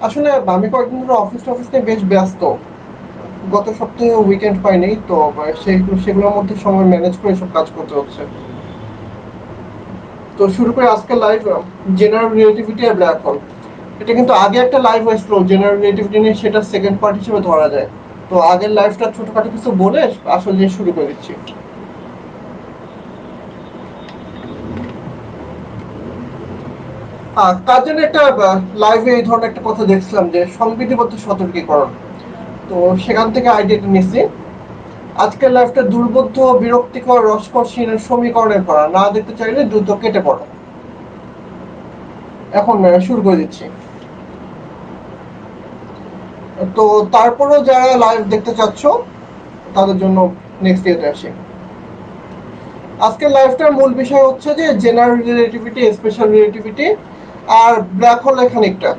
আসলে আমি কয়েকদিন ধরে অফিস টফিস নিয়ে বেশ ব্যস্ত। গত সপ্তাহে উইকেন্ড পাইনি তো, সেগুলোর মধ্যে সময় ম্যানেজ করে সব কাজ করতে হচ্ছে। তো শুরু করে আজকে লাইভ জেনারেল রিলেটিভিটি আর ব্ল্যাক হোল। এটা কিন্তু আগে একটা লাইভ হয়েছিল জেনারেল রিলেটিভিটি নিয়ে, সেটা সেকেন্ড পার্ট হিসেবে ধরা যায়। তো আগের লাইভটা ছোটখাটো কিছু বলে আসলে দিয়ে শুরু করে দিচ্ছি। তার জন্য একটা লাইভে এই ধরনের একটা কথা দেখছিলাম যে সংবিধিবদ্ধ সতর্কীকরণ। তো সেখান থেকে আইডিয়াটা নিচ্ছি। আজকের লাইফটা দুর্বোধ্য, বিরক্তিকর, রসকর সমীকরণের পড়া, না দেখতে চাইলে দ্রুত কেটে পড়ো। এখন শুরু করে দিচ্ছি। তো তারপরও যারা লাইভ দেখতে চাচ্ছ তাদের জন্য নেক্সট ইয়েতে আসি। আজকের লাইফটার মূল বিষয় হচ্ছে যে জেনারেল রিলেটিভিটি, স্পেশাল রিলেটিভিটি আর ব্ল্যাক হোলের খানিকটা।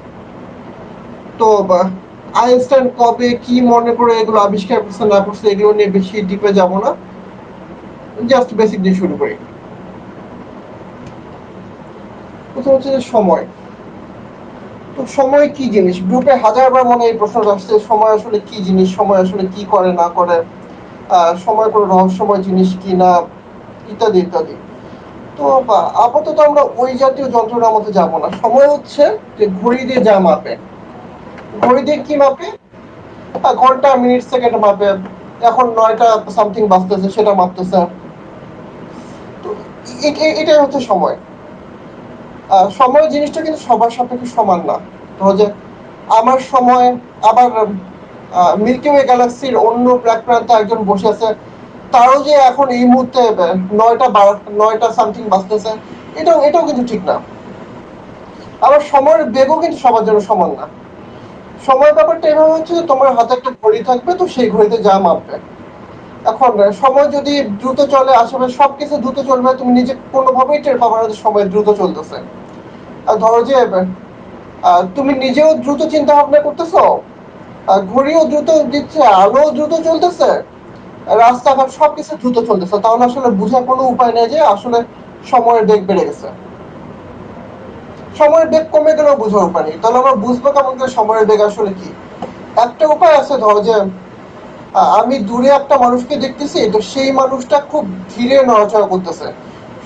তো আইনস্টাইন কবে কি মনে করে এগুলো আবিষ্কার করছে না করছে এগুলো নিয়ে বেশি ডিপে যাব না, জাস্ট বেসিক দিয়ে শুরু করি। প্রথম হচ্ছে যে সময়। তো সময় কি জিনিস? গ্রুপে হাজারবার মনে এই প্রশ্ন আসছে, সময় আসলে কি জিনিস, সময় আসলে কি করে না করে, সময় কোনো রহস্যময় জিনিস কি না, ইত্যাদি ইত্যাদি। তো আপাতত আমরা ওই জাতীয় যন্ত্রণার মধ্যে যাব না। সময় হচ্ছে যে ঘড়ি দিয়ে যা মাপে। ঘড়ি দিয়ে কি মাপে? ঘন্টা, মিনিট, সেকেন্ড মাপে। এখন 9টা সামথিং বাজতেছে, সেটা মাপতেছে। তো এটাই হচ্ছে সময়। সময় জিনিসটা কিন্তু সবার সাপেক্ষে সমান না। ধরো যে আমার সময়, আবার মিল্কি ওয়ে গ্যালাক্সির অন্য ব্ল্যাক প্রান্তে একজন বসে আছে, তারও যে এখন এই মুহূর্তে 9টা সামথিং বাজতেছে, এটাও কিন্তু ঠিক না। আবার সময়ের বেগও কিন্তু সবার জন্য সমান না। সময় ব্যাপারটা এভাবে হচ্ছে যে তোমার হাতে একটা ঘড়ি থাকবে, তো সেই ঘড়িতে যা মাপবে। এখন সময় যদি দ্রুত চলে, আশেপাশে সবকিছু দ্রুত চলবে, তুমি নিজে কোনোভাবেই টের পাবে না যে সময় দ্রুত চলতেছে। আর ধরো যে তুমি নিজেও দ্রুত চিন্তা ভাবনা করতেছো, ঘড়িও দ্রুত দিচ্ছে, আলো দ্রুত চলতেছে, রাস্তাঘাট সবকিছু দ্রুত চলতেছে, তাহলে আসলে বোঝার কোনো উপায় নেই যে আসলে সময়ের বেগ বেড়ে গেছে। সময়ের বেগ কমে গেলেও বোঝার উপায় নেই, তাহলে আমরা বুঝবো কেমন করে সময়ের বেগ আসলে কি? একটা উপায় আছে, ধরো যে আমি দূরে একটা মানুষকে দেখতেছি, তো সেই মানুষটা খুব ধীরে নড়াচড়া করতেছে।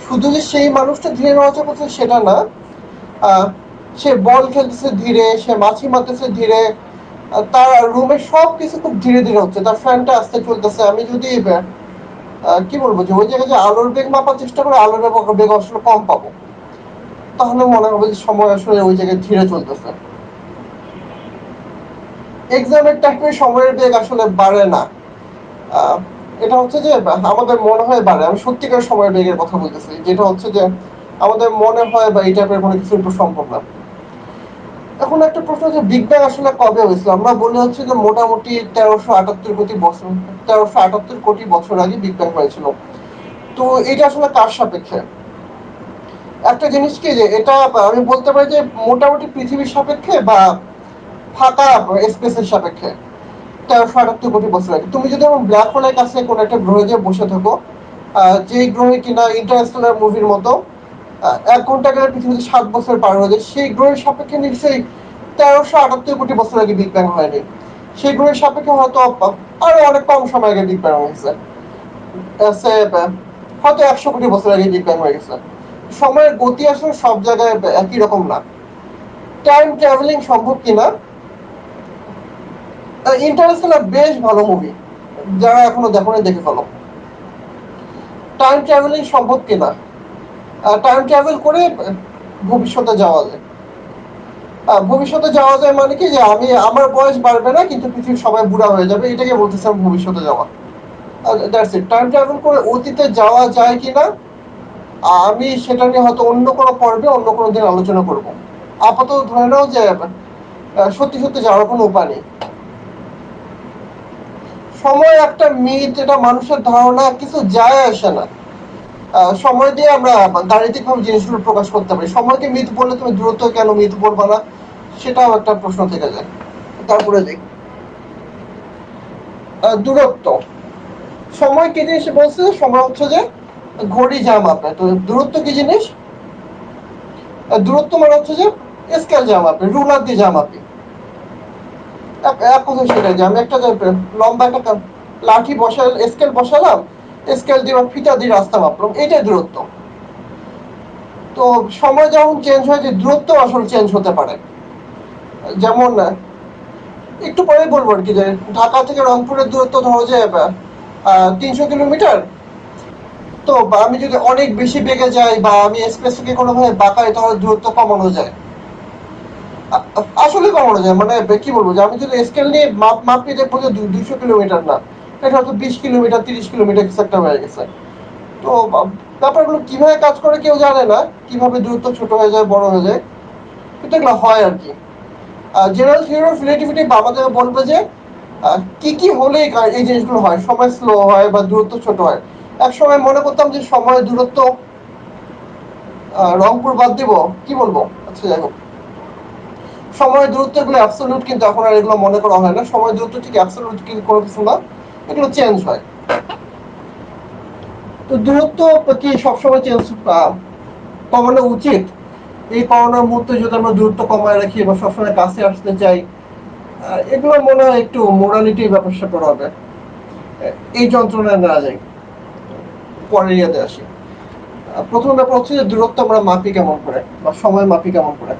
শুধু যে সেই মানুষটা ধীরে নড়াচড়া করতেছে সেটা না, সে বল খেলতেছে ধীরে, সে মাছি মারতেছে ধীরে, তার রুমে সবকিছু খুব ধীরে ধীরে হচ্ছে, তার ফ্যানটা আস্তে চলতেছে। আমি যদি কি বলবো, যে ওই জায়গায় যে আলোর বেগ মাপার চেষ্টা করে আলোর বেগ আসলে কম পাবো, তাহলে মনে হবে যে সময় আসলে ওই জায়গায় ধীরে চলতেছে। এক্সামের টাইমে সময়ের বেগ আসলে বাড়ে না। আহ, এটা হচ্ছে যে আমাদের মনে হয় বাড়ে। আমি সত্যিকার সময়ের বেগের কথা বলতেছি, যেটা হচ্ছে যে আমাদের মনে হয় বা এই টাইপের কোনো কিছু একটু সম্ভব না। এখন একটা প্রশ্ন হচ্ছে বিগ ব্যাং আসলে কবে হয়েছিল? আমরা বলে হচ্ছে যে মোটামুটি 1378 কোটি বছর আগে বিগ ব্যাং হয়েছিল। তো এটা আসলে কার সাপেক্ষে? একটা জিনিস কি, যে এটা আমি বলতে পারি যে মোটামুটি পৃথিবীর সাপেক্ষে বা ফাঁকা স্পেসের সাপেক্ষে। 1378 কোটি বছর আগে তুমি যদি আমার ব্ল্যাক হোলের কাছে কোনো একটা গ্রহে গিয়ে বসে থাকো, যে গ্রহে কিনা ইন্টারস্টেলার মুভির মতো 1 ঘন্টা গেলে পৃথিবীতে 7 বছর পার হয়ে যায়, সেই গ্রহের সাপেক্ষে নিশ্চয়ই 1378 কোটি বছর আগে বিগ ব্যাং হয়নি। সেই গ্রহের সাপেক্ষে হয়তো আরো অনেক কম সময় আগে বিগ ব্যাং হয়েছে। হয়তো 100 কোটি বছর আগে বিগ ব্যাং হয়ে গেছে। সময়ের গতি আসলে সব জায়গায় একই রকম না। টাইম ট্রাভেলিং সম্ভব কিনা? ইন্টারস্টেলার বেশ ভালো মুভি, যারা এখনো দেখোনি দেখে ফেলো। টাইম ট্রাভেলিং সম্ভব কিনা? টাইম ট্রাভেল করে ভবিষ্যতে যাওয়া যায়। ভবিষ্যতে যাওয়া যায় মানে কি, যে আমি আমার বয়স বাড়বে না কিন্তু পৃথিবীর সবাই বুড়া হয়ে যাবে, এটাকে বলতেছিলাম ভবিষ্যতে যাওয়া। That's it. টাইম ট্রাভেল করে অতীতে যাওয়া যায় কিনা আমি সেটা নিয়ে হয়তো অন্য কোনো পর্বে অন্য কোনো দিন আলোচনা করব। আপাতত ধরে নাও যে সত্যি সত্যি যাওয়ার কোনো উপায় নেই। সময় একটা মিথ, এটা মানুষের ধারণা, কিছু যায় আসে না। সময় দিয়ে আমরা গাণিতিক ভাবে জিনিসগুলো প্রকাশ করতে পারি। সময়কে মিথ বললে তুমি দূরত্ব কেন মিথ বলবা না, সেটাও একটা প্রশ্ন থেকে যায়। তারপরে দেখ, দূরত্ব। সময় কি জিনিস বলছে? সময় হচ্ছে যে ঘড়ি যা মাপে। তো দূরত্ব কি জিনিস? দূরত্ব মানে হচ্ছে যে স্কেল যা মাপে, রুলার দিয়ে যা মাপে। এক কথা সেটা যে আমি একটা লম্বা একটা লাঠি বসাল, স্কেল বসালাম, স্কেল দিয়ে বা ফিতা দিয়ে রাস্তা মাপলাম, এইটাই দূরত্ব। তো সময় যখন চেঞ্জ হয়, যে দূরত্ব আসলে চেঞ্জ হতে পারে। যেমন একটু পরে বলবো আর কি, যে ঢাকা থেকে রংপুরের দূরত্ব ধরো যে 300 কিলোমিটার। তো আমি যদি অনেক বেশি বেগে যাই বা আমি এক্সপ্রেসকে কোনোভাবে বাঁকাই, তাহলে দূরত্ব কমানো যায়। আসলে কমানো যায়, মানে কি বলবো, যে আমি যদি স্কেল নিয়ে মাপি দেখবো যে 200 কিলোমিটার না, এটা হয়তো 20 কিলোমিটার 30 কিলোমিটার কিছু একটা হয়ে গেছে। তো ব্যাপারগুলো কিভাবে কাজ করে কেউ জানে না, কিভাবে দূরত্ব ছোট হয়ে যায় বড় হয়ে যায়, কিন্তু এগুলো হয় আর কি। জেনারেল থিওরি অফ রিলেটিভিটি আমাদের বলবে যে কি কি হলে এই জিনিসগুলো হয়, সময় স্লো হয় বা দূরত্ব ছোট হয়। এক সময় মনে করতাম যে সময় দূরত্ব, রংপুর বাদ দিব, কি বলবো, আচ্ছা যাই হোক, সময় দূরত্ব এগুলো অ্যাবসলিউট, কিন্তু এখন আর এগুলো মনে করা হয় না। সময় দূরত্ব ঠিক অ্যাবসলিউট কিন্তু কোনো কিছু না, এগুলো চেঞ্জ হয়। তো দূরত্ব কি সবসময় চেঞ্জ কমানো উচিত? এই করোনার মুহূর্তে যদি আমরা দূরত্ব কমায় রাখি বা সবসময় কাছে আসতে চাই, এগুলো মনে হয় একটু মোরালিটির ব্যাপার স্যাপার হবে। এই যন্ত্রণায় না যাই, পরের ইয়াতে আসি। প্রথম ব্যাপার হচ্ছে যে দূরত্ব আমরা মাপি কেমন করে, বা সময় মাপি কেমন করে।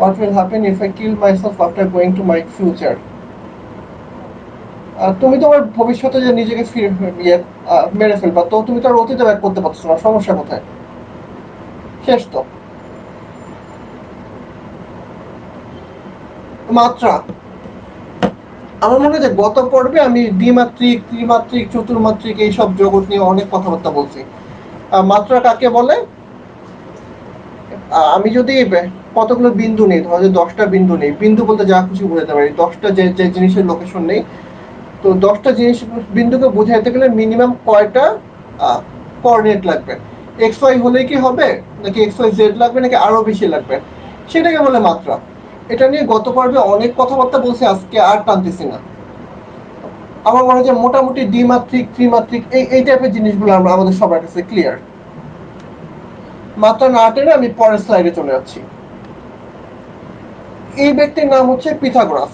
What will happen if I kill myself after going to my future? তুমি তোমার ভবিষ্যতে যে নিজেকে মেরে ফেলবা, তো তুমি তো আর অতীতে ব্যাক করতে পারছো না, সমস্যা কোথায়? শেষ তো। মাত্রা, আমার মনে হয় যে গত পর্বে আমি দ্বিমাত্রিক, ত্রিমাত্রিক, চতুর্মাত্রিক এইসব জগৎ নিয়ে অনেক কথাবার্তা বলছি। মাত্রা কাকে বলে? আমি যদি কতগুলো বিন্দু নেই, ধরো যে 10টা বিন্দু নেই, বিন্দু বলতে যা খুশি বোঝাতে পারি, 10টা যে যে জিনিসের লোকেশন নেই, তো 10টা জিনিস বিন্দুকে বোঝাইতে গেলে মিনিমাম কয়টা কোঅর্ডিনেট লাগবে? এক্স ওয়াই হলে কি হবে, নাকি এক্স ওয়াই জেড লাগবে, নাকি আরো বেশি লাগবে, সেটাকে বলে মাত্রা। এটা নিয়ে গত পর্বে অনেক কথাবার্তা বলছি, আজকে আর টানতেছি না। আমার মনে হয় যে মোটামুটি দ্বিমাত্রিক, ত্রিমাত্রিক এই টাইপের জিনিসগুলো আমরা আমাদের সবার কাছে ক্লিয়ার। মাত্রা না টেনে আমি পরের স্লাইডে চলে যাচ্ছি। এই ব্যক্তির নাম হচ্ছে পিথাগোরাস।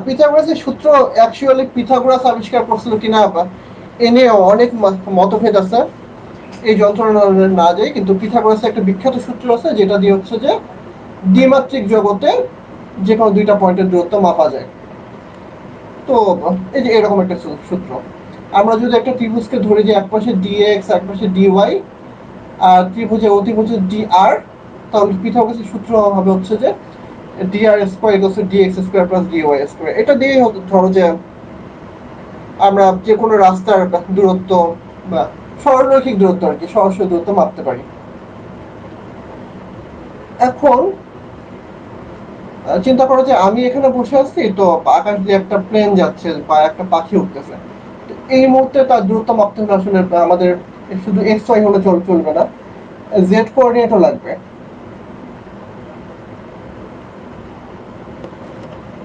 পিথাগোরাসের সূত্র অ্যাকচুয়ালি পিথাগোরাস আবিষ্কার করছিল কিনা এ নিয়ে অনেক মতভেদ আছে। এই যন্ত্রণা না যায়, কিন্তু পিথাগোরাসের একটা বিখ্যাত সূত্র আছে, যেটা দিয়ে হচ্ছে যে দ্বিমাত্রিক জগতে যে কোনো দুইটা পয়েন্টের দূরত্ব মাপা যায়। তো এই যে এরকম একটা সূত্র। আমরা যদি একটা ত্রিভুজকে ধরি যে এক পাশে ডিএক্স, এক পাশে ডিওয়াই, আর ত্রিভুজে অতিভুজে ডিআর, তাহলে পিথাগোরাসের সূত্র হবে হচ্ছে যে dr square equals two dx square plus dy square. এটা দিয়ে ধরো যে আমরা যে কোনো রাস্তার দূরত্ব বা সরলরৈখিক দূরত্ব আর কি, সরাসরি দূরত্ব মাপতে পারি। এখন চিন্তা করো যে আমি এখানে বসে আছি, তো আকাশ দিয়ে একটা প্লেন যাচ্ছে বা একটা পাখি উঠতেছে। এই মুহূর্তে তার দূরত্ব মাপতে হলে আসলে আমাদের শুধু এক্স ওয়াই হলে চলবে না, জেড কোঅর্ডিনেটও লাগবে।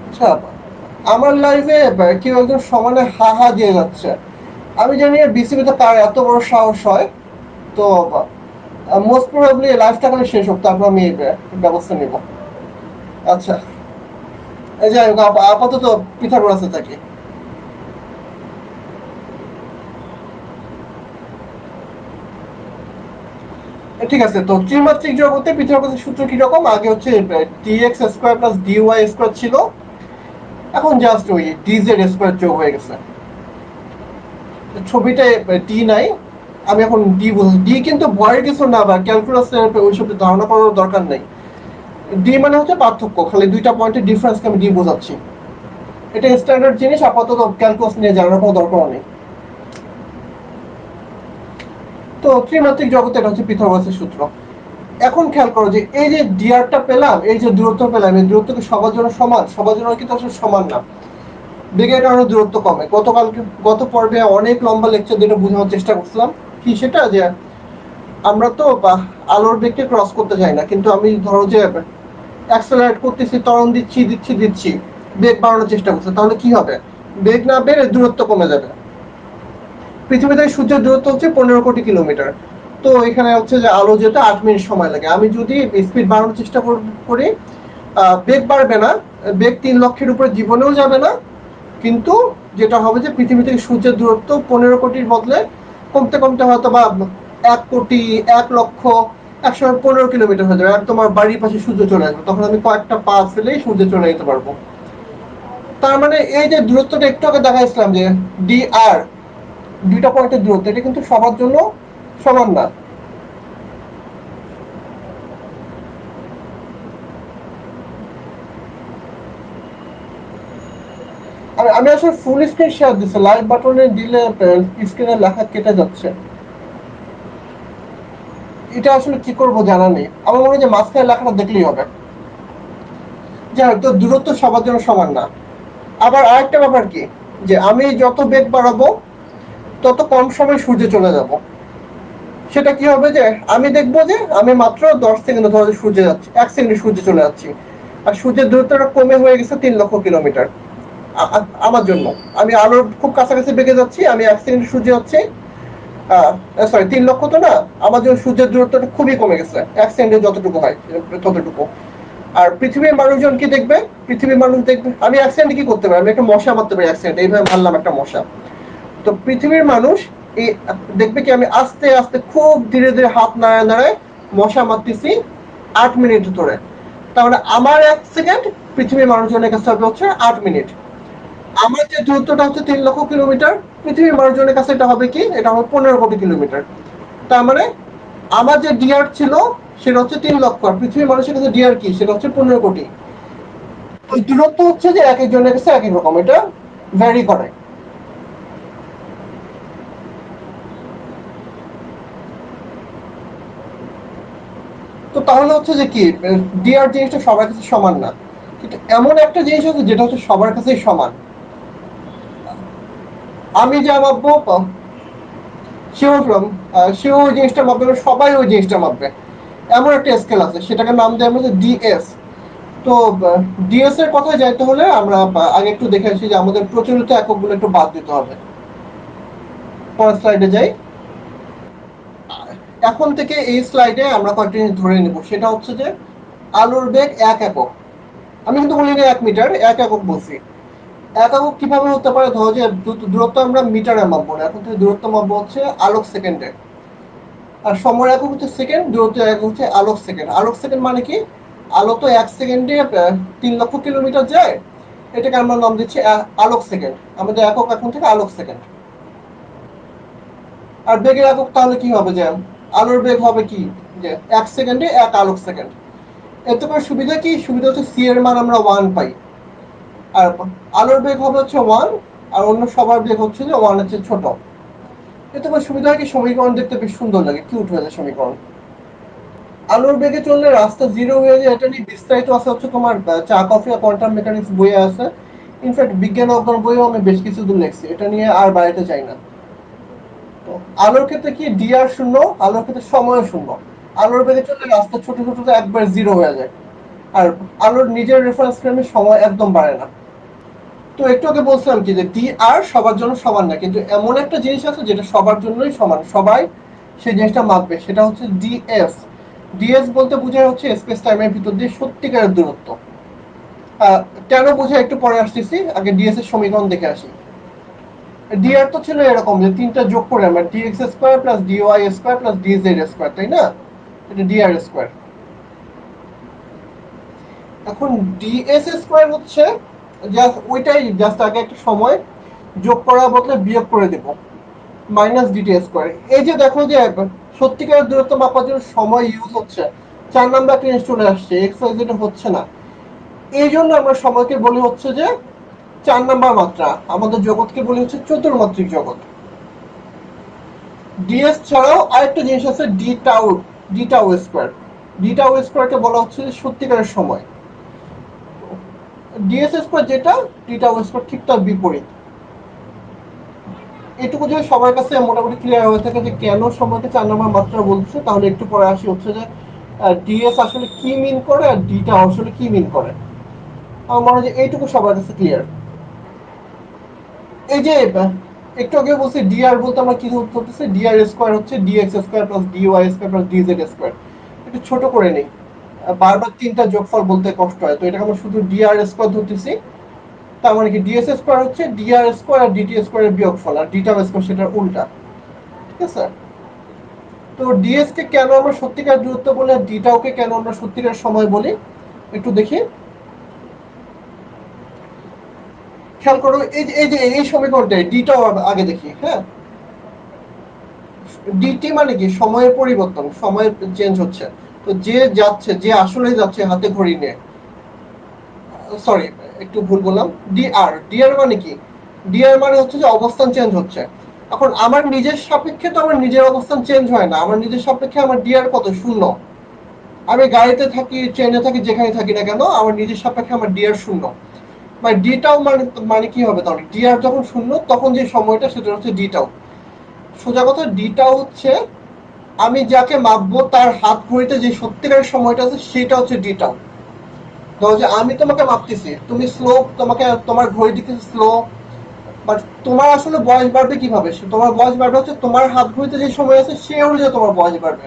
আচ্ছা, আমার লাইফে কেউ একজন সমানে হা হা দিয়ে যাচ্ছে, আমি জানি বিসিবিতে কার এত বড় সাহস হয়। তো মোস্ট প্রবাবলি লাইফটা খালি শেষ হোক, তারপর আমি ব্যবস্থা নিব। আচ্ছা, এই যাই হোক, আপাতত পিথাগোরাসে থাকি। ঠিক আছে, তো ত্রিমাত্রিক জগতে পিথাগোরাসের সূত্র কিরকম? আগে হচ্ছে dx square plus dy square ছিল, এখন জাস্ট ওই ডিজেড স্কোয়ার যোগ হয়ে গেছে। ছবিতে ডি নাই, আমি এখন ডি বুঝি। ডি কিন্তু ভয়ের কিছু না, বা ক্যালকুলাসের ওইসব ধারণা করার দরকার নেই। ডি মানে হচ্ছে পার্থক্য, খালি দুইটা পয়েন্টের ডিফারেন্সকে আমি ডি বোঝাচ্ছি। এটা স্ট্যান্ডার্ড জিনিস, আপাতত ক্যালকুলাস নিয়ে জানার কোনো দরকার নেই। তো ত্রিমাত্রিক জগতে এটা হচ্ছে পিথাগোরাসের সূত্র। এখন খেয়াল করো যে এই যে ডিআরটা পেলাম, এই যে দূরত্ব পেলাম, এই দূরত্ব কি সবার জন্য সমান? সবার জন্য কিন্তু আসলে সমান না, বেগের কারণে দূরত্ব কমে। গত পর্বে অনেক লম্বা লেকচার দিয়ে বোঝানোর চেষ্টা করছিলাম কি সেটা, যে আমরা তো আলোর বেগকে ক্রস করতে চাই না, কিন্তু আমি ধরো যে অ্যাক্সেলারেট করতেছি, ত্বরণ দিচ্ছি দিচ্ছি দিচ্ছি, বেগ বাড়ানোর চেষ্টা করছি, তাহলে কি হবে? বেগ না বেড়ে দূরত্ব কমে যাবে। পৃথিবী থেকে সূর্যের দূরত্ব হচ্ছে 15 কোটি কিলোমিটার। তো এখানে হচ্ছে যে আলো যেতে 8 মিনিট সময় লাগে। আমি যদি স্পিড বাড়ানোর চেষ্টা করি, বেগ বাড়বে না, বেগ 3 লক্ষের উপরে জীবনেও যাবে না, কিন্তু যেটা হবে যে পৃথিবী থেকে সূর্যের দূরত্ব 15 কোটির বদলে কমতে কমতে হয়তো বা 1 কোটি, 1 লক্ষ, 115 কিলোমিটার হয়ে যাবে। আর তোমার বাড়ির পাশে সূর্য চলে আসবে, তখন আমি কয়েকটা পা ফেলেই সূর্যে চলে যেতে পারবো। তার মানে এই যে দূরত্বটা একটু আগে দেখাইছিলাম যে ডি আর, 2টা পয়েন্টের দূরত্ব, এটা কিন্তু সবার জন্য সমান না। আমি আসলে ফুল স্ক্রিন শেয়ার দিচ্ছি, লাইভ বাটনে দিলে স্ক্রিনের লেখা কেটে যাচ্ছে। এটা আসলে কি করবো জানা নেই, আমার মনে হয় যে মাঝখানে লেখাটা দেখলেই হবে। যাই হোক, তো দূরত্ব সবার জন্য সমান না। আবার আরেকটা ব্যাপার কি, যে আমি যত বেগ বাড়াবো তত কম সময় সূর্যে চলে যাব। সেটা কি হবে যে আমি দেখবো যে আমি মাত্র 10 সেকেন্ড ধরে সূর্যে যাচ্ছি, 1 সেকেন্ডে সূর্যে চলে যাচ্ছি, আর সূর্যের দূরত্বটা কমে হয়ে গেছে 3 লক্ষ কিলোমিটার আমার জন্য। আমি আলোর খুব কাছাকাছি বেগে যাচ্ছি, আমি 1 সেকেন্ডে সূর্যে যাচ্ছি, সরি 3 লক্ষ তো না, আমার জন্য সূর্যের দূরত্বটা খুবই কমে গেছে, 1 সেকেন্ডে যতটুকু হয় ততটুকু। আর পৃথিবীর মানুষজন কি দেখবে, পৃথিবীর মানুষ দেখবে আমি 1 সেকেন্ডে কি করতে পারি, আমি একটা মশা মারতে পারি 1 সেকেন্ডে, এইভাবে মারলাম একটা মশা। তো পৃথিবীর মানুষ এই দেখবে কি আমি আস্তে আস্তে খুব ধীরে ধীরে হাত নাড়ায় নাড়ায় মশা মারতেছি 8 মিনিট ধরে। তার মানে আমার 1 সেকেন্ড পৃথিবীর মানুষজনের কাছে হবে হচ্ছে 8 মিনিট। আমার যে দূরত্বটা হচ্ছে 3 লক্ষ কিলোমিটার, পৃথিবীর মানুষজনের কাছে এটা হবে কি, এটা হবে 15 কোটি কিলোমিটার। তার মানে আমার যে ডিআর ছিল সেটা হচ্ছে 3 লক্ষ, আর পৃথিবীর মানুষের কাছে ডিআর কি, সেটা হচ্ছে 15 কোটি। ওই দূরত্ব হচ্ছে যে এক একজনের কাছে এক এক রকম, এটা ভ্যারি করে। তো তাহলে হচ্ছে যে কি, ডিআর জিনিসটা সবার কাছে সমান না, কিন্তু এমন একটা জিনিস আছে যেটা হচ্ছে সবার কাছেই সমান। আমি যা ভাববো সেও সেও ওই জিনিসটা মাপবে, সবাই ওই জিনিসটা মাপবে। এমন একটা স্কেল আছে, সেটাকে নাম দেয় আমাদের ডিএস। তো ডিএস এর কথায় যাইতে হলে আমরা আগে একটু দেখে আসি যে আমাদের প্রচলিত এককগুলো একটু বাদ দিতে হবে। পরের স্লাইডে যাই। এখন থেকে এই স্লাইডে আমরা কয়েকটি জিনিস ধরে নিব, সেটা হচ্ছে যে আলোর বেগ 1 একক। আমি কিন্তু বলিনি 1 মিটার, 1 একক বলছি। 1 একক কিভাবে হতে পারে, ধরো যে দূরত্ব আমরা মিটারে মাপবো না, এখন থেকে দূরত্ব মাপবো হচ্ছে আলোক সেকেন্ডে। আর সময়ের একক হচ্ছে সেকেন্ড, দূরত্ব একক হচ্ছে আলোক সেকেন্ড। আলোক সেকেন্ড মানে কি, আলো তো 1 সেকেন্ডে 3 লক্ষ কিলোমিটার যায়, এটাকে আমরা নাম দিচ্ছি আলোক সেকেন্ড। আমাদের একক এখন থেকে আলোক সেকেন্ড। আর বেগের একক তাহলে কি হবে, যে আলোর বেগ হবে কি, যে 1 সেকেন্ডে 1 আলোক সেকেন্ড। এতে করে সুবিধা কি, সুবিধা হচ্ছে সি এর মান আমরা 1 পাই, আর আলোর বেগ হবে হচ্ছে 1, আর অন্য সবার বেগ হচ্ছে যে 1 এর চেয়ে ছোট। এতে করে সুবিধা হয় কি, সমীকরণ দেখতে বেশ সুন্দর লাগে, কিউট হয়ে যায় সমীকরণ। আলোর বেগে চললে রাস্তা জিরো হয়ে যায়, এটা নিয়ে বিস্তারিত আছে হচ্ছে তোমার চা কফি আর কোয়ান্টাম মেকানিক্স বইয়ে আছে। ইনফ্যাক্ট বিজ্ঞান অজ্ঞান বইয়েও আমি বেশ কিছু দূর লিখছি, এটা নিয়ে আর বাড়াইতে চাই না। তো আলোর ক্ষেত্রে কি, ডিআর শূন্য, আলোর ক্ষেত্রে সময় শূন্য। আলোর বেগে চললে রাস্তা ছোট ছোট একবার জিরো হয়ে যায়, আর আলোর নিজের রেফারেন্স ফ্রেমে সময় একদম বাড়ে না। তো একটু আগে বলছিলাম কি, যে ডি আর সবার জন্য সমান না, কিন্তু এমন একটা জিনিস আছে যেটা সবার জন্যই সমান, সবাই সেই জিনিসটা মাপবে, সেটা হচ্ছে ডিএস। ডিএস বলতে বোঝায় হচ্ছে স্পেস টাইমের ভিতর দিয়ে সত্যিকারের দূরত্ব। কেন বোঝায় একটু পরে আসতেছি, আগে ডিএস এর সমীকরণ দেখে আসি। ডিআর তো ছিল এরকম যে তিনটা যোগ করে আমরা dx square plus dy square plus dz square, তাই না, এটা ডিআর স্কোয়ার। এখন ডিএস স্কোয়ার হচ্ছে জাস্ট ওইটাই, জাস্ট আগে একটা সময় যোগ করার বদলে বিয়োগ করে দেব, মাইনাস ডিটি স্কোয়ার। এই যে দেখো যে সত্যিকারের দূরত্ব মাপার জন্য সময় ইউজ হচ্ছে, 4 নাম্বার একটা জিনিস চলে আসছে, এক্স ওয়াই জেড হচ্ছে না। এই জন্য আমরা সময়কে বলি হচ্ছে যে 4 নাম্বার মাত্রা, আমাদের জগৎকে বলি হচ্ছে চতুর্মাত্রিক জগৎ। ডিএস ছাড়াও আরেকটা জিনিস আছে, D tau square. D tau স্কোয়ারকে বলা হচ্ছে সত্যিকারের সময়। ডিএস স্কোয়ার যেটা, ডি টাউ স্কোয়ার ঠিক তার বিপরীত। এটুকু যদি সবার কাছে মোটামুটি ক্লিয়ার হয়ে থাকে যে কেন সময়কে 4 নাম্বার মাত্রা বলছে, তাহলে একটু পরে আসি হচ্ছে যে ডিএস আসলে কি মিন করে আর ডিটা আসলে কি মিন করে। আমার মনে হয় যে এইটুকু সবার কাছে ক্লিয়ার। এই যে একটু আগে বলছি ডিআর বলতে আমরা কি ধরতেছি, ডিআর স্কোয়ার হচ্ছে dx square plus dy square plus dz square. একটু ছোট করে নেই, বারবার তিনটা যোগফল বলতে কষ্ট হয়, তো এটাকে আমরা শুধু ডিআর স্কোয়ার ধরতেছি। তার মানে কি ডিএস স্কোয়ার হচ্ছে ডিআর স্কোয়ার আর ডিটি স্কোয়ারের বিয়োগফল, আর ডিটা স্কোয়ার সেটার উল্টা। ঠিক আছে, তো ডিএস কে কেন আমরা সত্যিকার দূরত্ব বলি আর ডিটাওকে কেন আমরা সত্যিকার সময় বলি একটু দেখি। খেয়াল করো এই যে এই সমীকরণটাই ডিটাও আগে দেখি। হ্যাঁ, ডিটি মানে কি সময়ের পরিবর্তন, সময় চেঞ্জ হচ্ছে। তো যে যাচ্ছে, যে আসলে যাচ্ছে হাতে ঘড়ি নিয়ে, সরি একটু ভুল বললাম, ডিআর, ডিআর মানে কি, ডিআর মানে হচ্ছে যে অবস্থান চেঞ্জ হচ্ছে। এখন আমার নিজের সাপেক্ষে তো আমার নিজের অবস্থান চেঞ্জ হয় না, আমার নিজের সাপেক্ষে আমার ডিআর কত, শূন্য। আমি গাড়িতে থাকি, ট্রেনে থাকি, যেখানে থাকি না কেন, আমার নিজের সাপেক্ষে আমার ডিআর শূন্য। মানে ডিটাও মানে মানে কি হবে তাহলে, ডিআর যখন শূন্য তখন যে সময়টা সেটা হচ্ছে ডিটাও। সোজা কথা, ডিটাও হচ্ছে আমি যাকে মাপবো তার হাত ঘড়িতে যে সত্যিকারের সময়টা আছে সেটা হচ্ছে ডিটাও। ধরো যে আমি তোমাকে মাপতেছি, তুমি স্লো, তোমাকে তোমার ঘড়ি দিকে স্লো, বাট তোমার আসলে বয়স বাড়বে কিভাবে, তোমার বয়স বাড়বে হচ্ছে তোমার হাত ঘড়িতে যে সময় আছে সে অনুযায়ী তোমার বয়স বাড়বে।